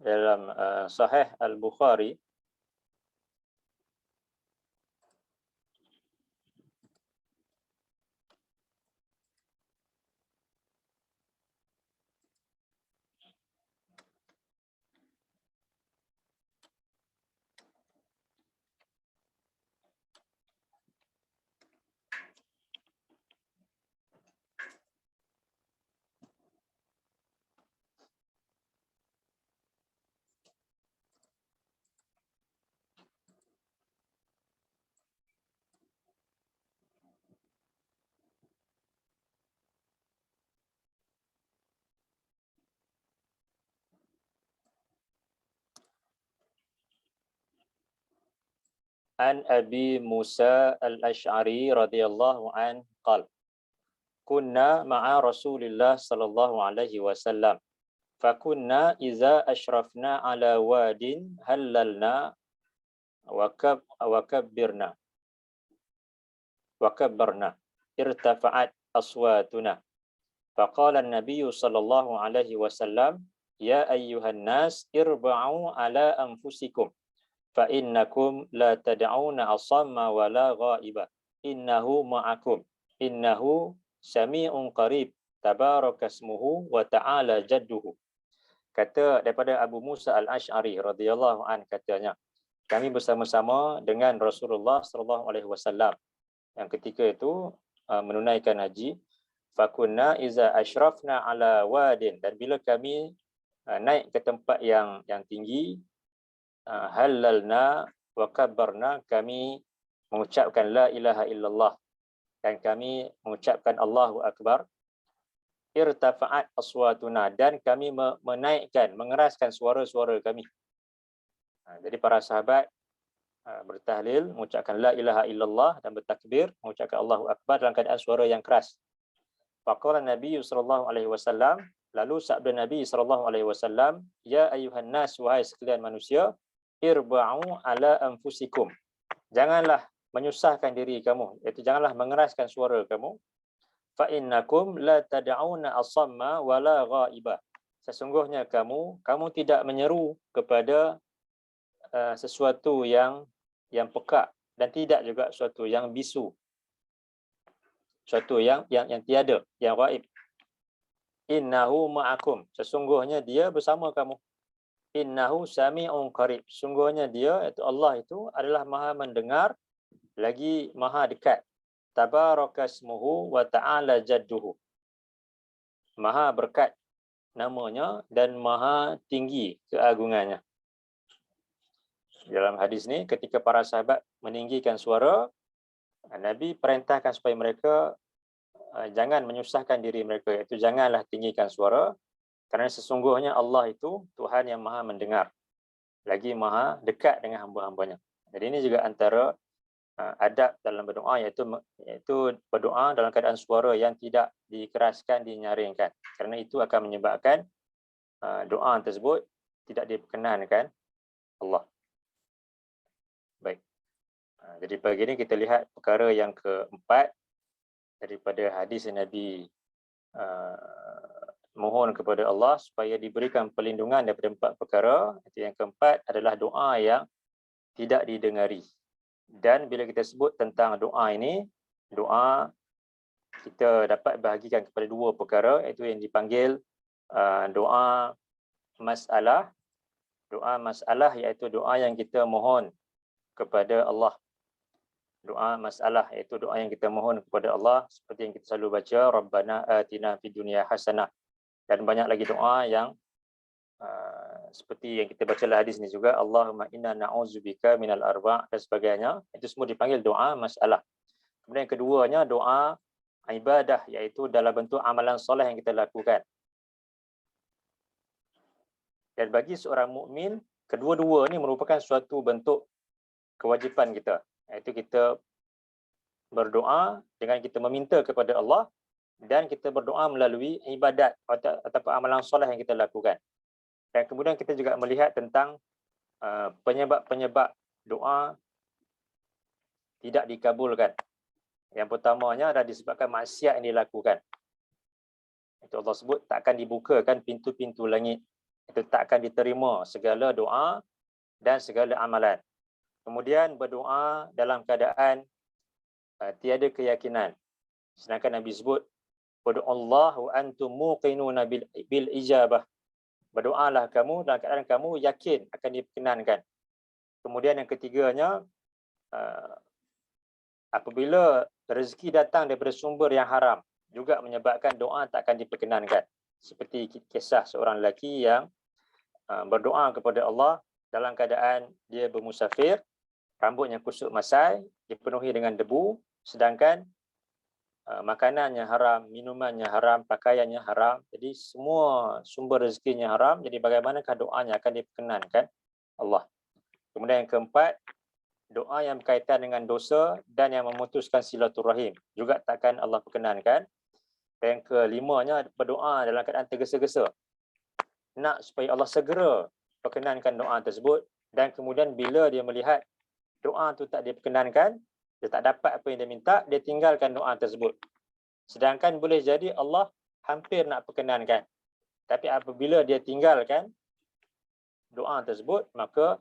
dalam Sahih Al-Bukhari, an Abi Musa Al-Asy'ari radhiyallahu an qala kunna ma'a Rasulillah sallallahu alaihi wasallam fakunna idza ashrafna ala wadin halalna wa kabbarna irtafa'at aswatuna faqala an-nabiy sallallahu alaihi wasallam ya ayyuhan nas irba'u ala anfusikum fa innakum la tad'una asamma wa la ghaiba innahu ma'akum innahu sami'un qarib tabarakasmuhu wa ta'ala jadduhu. Kata daripada Abu Musa Al-Asy'ari radhiyallahu an, katanya, kami bersama-sama dengan Rasulullah sallallahu alaihi wasallam yang ketika itu menunaikan haji. Fakunna iza ashrafna ala wadin, dan bila kami naik ke tempat yang tinggi, halalna wa kabbarna, kami mengucapkan la ilaha illallah dan kami mengucapkan Allahu akbar. Irtafa'at aswatuna, dan kami menaikkan, mengeraskan suara-suara kami. Jadi para sahabat bertahlil, mengucapkan la ilaha illallah dan bertakbir, mengucapkan Allahu akbar dalam keadaan suara yang keras. Faqala Nabi sallallahu alaihi wasallam, lalu sabda Nabi sallallahu alaihi wasallam, ya ayuhan nas, wahai sekalian manusia, irba'u ala anfusikum, janganlah menyusahkan diri kamu, iaitu janganlah mengeraskan suara kamu. Fa innakum la tad'una asamma wala ghaiba, sesungguhnya kamu tidak menyeru kepada sesuatu yang pekak, dan tidak juga sesuatu yang bisu, sesuatu yang tiada, yang ghaib. Innahu ma'akum, sesungguhnya dia bersama kamu. Innahu sami'un qarib, sungguhnya dia, iaitu Allah itu adalah maha mendengar lagi maha dekat. Tabarakasmuhu wa ta'ala jadduhu, maha berkat namanya dan maha tinggi keagungannya. Dalam hadis ni, ketika para sahabat meninggikan suara, Nabi perintahkan supaya mereka jangan menyusahkan diri mereka, iaitu janganlah tinggikan suara, kerana sesungguhnya Allah itu Tuhan yang maha mendengar lagi maha dekat dengan hamba-hambanya. Jadi ini juga antara adab dalam berdoa, iaitu berdoa dalam keadaan suara yang tidak dikeraskan, dinyaringkan, kerana itu akan menyebabkan doa tersebut tidak diperkenankan Allah. Baik. Jadi pagi ini kita lihat perkara yang keempat daripada hadis Nabi mohon kepada Allah supaya diberikan perlindungan daripada 4 perkara. Yang keempat adalah doa yang tidak didengari. Dan bila kita sebut tentang doa ini, doa kita dapat bahagikan kepada 2 perkara, iaitu yang dipanggil doa masalah. Doa masalah iaitu doa yang kita mohon kepada Allah. Doa masalah iaitu doa yang kita mohon kepada Allah, seperti yang kita selalu baca, Rabbana atina fid dunya hasanah, dan banyak lagi doa yang seperti yang kita baca dalam hadis ni juga, Allahumma inna na'udzubika minal arba' dan sebagainya. Itu semua dipanggil doa masalah. Kemudian yang keduanya doa ibadah, iaitu dalam bentuk amalan soleh yang kita lakukan. Dan bagi seorang mukmin, kedua-dua ni merupakan suatu bentuk kewajipan kita, iaitu kita berdoa dengan kita meminta kepada Allah, dan kita berdoa melalui ibadat ataupun amalan soleh yang kita lakukan. Dan kemudian kita juga melihat tentang penyebab-penyebab doa tidak dikabulkan. Yang pertamanya adalah disebabkan maksiat yang dilakukan. Itu Allah sebut takkan dibukakan pintu-pintu langit. Itu takkan diterima segala doa dan segala amalan. Kemudian berdoa dalam keadaan tiada keyakinan. Sedangkan Nabi sebut, "Wadu'allahu antum muqinuna bil ijabah." Berdoalah kamu dalam keadaan kamu yakin akan diperkenankan. Kemudian yang ketiganya, apabila rezeki datang daripada sumber yang haram, juga menyebabkan doa tak akan diperkenankan. Seperti kisah seorang lelaki yang berdoa kepada Allah dalam keadaan dia bermusafir, rambutnya kusut masai, dipenuhi dengan debu, sedangkan makanannya haram, minumannya haram, pakaiannya haram. Jadi semua sumber rezekinya haram. Jadi bagaimanakah doanya akan diperkenankan Allah? Kemudian yang keempat, doa yang berkaitan dengan dosa dan yang memutuskan silaturahim juga takkan Allah perkenankan. Dan yang kelimanya, berdoa dalam keadaan tergesa-gesa, nak supaya Allah segera perkenankan doa tersebut, dan kemudian bila dia melihat doa tu tak diperkenankan, dia tak dapat apa yang dia minta, dia tinggalkan doa tersebut. Sedangkan boleh jadi Allah hampir nak perkenankan. Tapi apabila dia tinggalkan doa tersebut, maka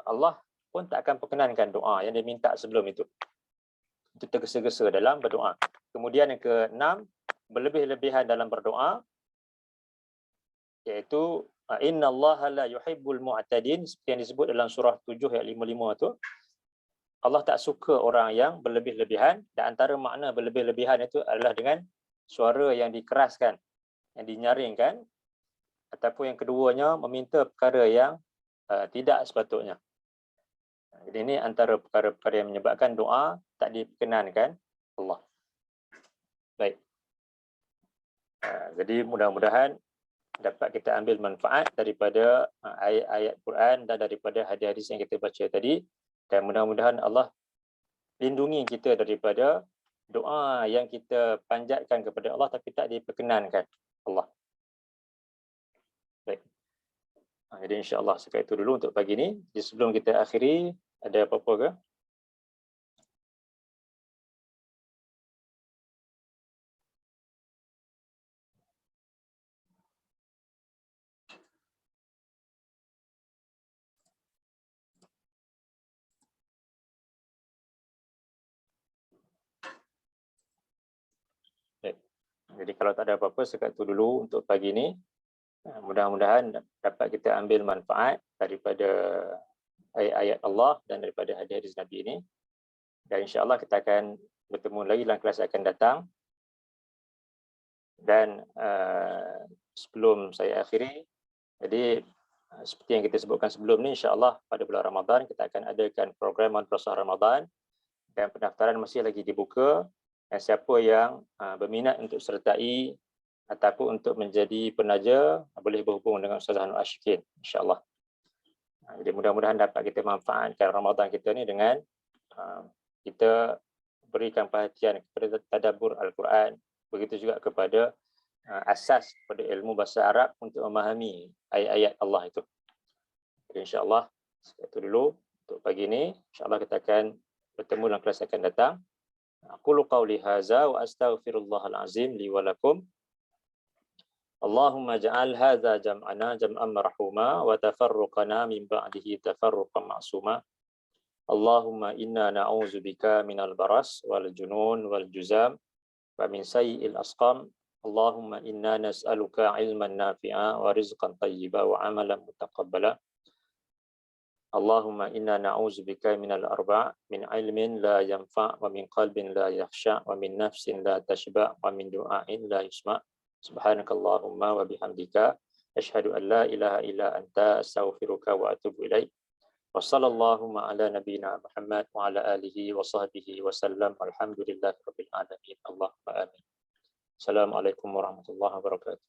Allah pun tak akan perkenankan doa yang dia minta sebelum itu. Itu tergesa-gesa dalam berdoa. Kemudian yang keenam, berlebih-lebihan dalam berdoa, iaitu innallaha la yuhibbul mu'tadin, seperti yang disebut dalam surah 7 ayat 55 tu. Allah tak suka orang yang berlebih-lebihan, dan antara makna berlebih-lebihan itu adalah dengan suara yang dikeraskan, yang dinyaringkan, ataupun yang keduanya meminta perkara yang tidak sepatutnya. Jadi ini antara perkara-perkara yang menyebabkan doa tak diperkenankan Allah. Baik. Jadi mudah-mudahan dapat kita ambil manfaat daripada ayat-ayat Quran dan daripada hadis-hadis yang kita baca tadi. Dan mudah-mudahan Allah lindungi kita daripada doa yang kita panjatkan kepada Allah tapi tak diperkenankan Allah. Baik. Jadi insya-Allah sekian itu dulu untuk pagi ini. Jadi sebelum kita akhiri, ada apa-apa ke? Baik. Jadi kalau tak ada apa-apa, sekian itu dulu untuk pagi ini. Mudah-mudahan dapat kita ambil manfaat daripada ayat-ayat Allah dan daripada hadis Nabi ini. Dan insya-Allah kita akan bertemu lagi dalam kelas akan datang. Dan sebelum saya akhiri, jadi seperti yang kita sebutkan sebelum ni, insya-Allah pada bulan Ramadan kita akan adakan program Madrasah Ramadan, dan pendaftaran masih lagi dibuka. Dan siapa yang berminat untuk sertai ataupun untuk menjadi penaja, boleh berhubung dengan Ustaz Hanul Ashikin, insya-Allah. Jadi mudah-mudahan dapat kita manfaatkan Ramadan kita ni dengan kita berikan perhatian kepada tadabbur Al-Quran, begitu juga kepada asas pada ilmu bahasa Arab untuk memahami ayat-ayat Allah itu. Jadi insya-Allah itu dulu untuk pagi ini. Insya-Allah kita akan bertemu dalam kelas akan datang. Aqulu qawli hadza wa astaghfirullahal azim li wa lakum. Allahumma ja'al hadza jam'ana jam'an marhuma wa tafarruqana min ba'dihi tafarruqan ma'suma. Allahumma inna na'udzubika minal baras wal junun wal juzam wa min sayyi'il asqam. Allahumma inna nas'aluka ilman nafi'a wa rizqan tayyiba wa amalan mutaqabbala. Allahumma inna na'udzubika minal arba' min ilmin la yanfa' wa min qalbin la yakhsha' wa min nafsin la tashba' wa min du'ain la yusma'. Subhanakallahumma wa bihamdika asyhadu an la ilaha illa anta astaghfiruka wa atubu ilaik. Wa sallallahu ala nabiyyina Muhammad wa ala alihi wa sahbihi wa sallam. Alhamdulillahi rabbil alamin. Allahumma amin. Assalamualaikum warahmatullahi wabarakatuh.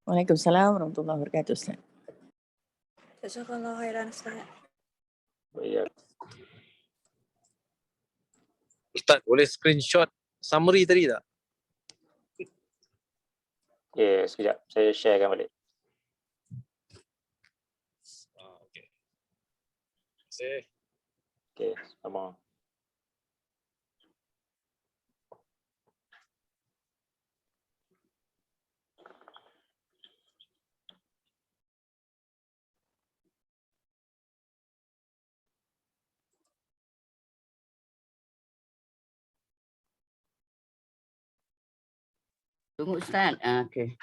Waalaikumsalam warahmatullahi wabarakatuh, Ustaz. Jazakallah khairan, Ustaz. Iya. Ustaz, boleh screenshot summary tadi tak? Okey, sekejap. Saya sharekan balik. Okey. Terima kasih. Okey, sama. Tunggu Ustaz. Okey.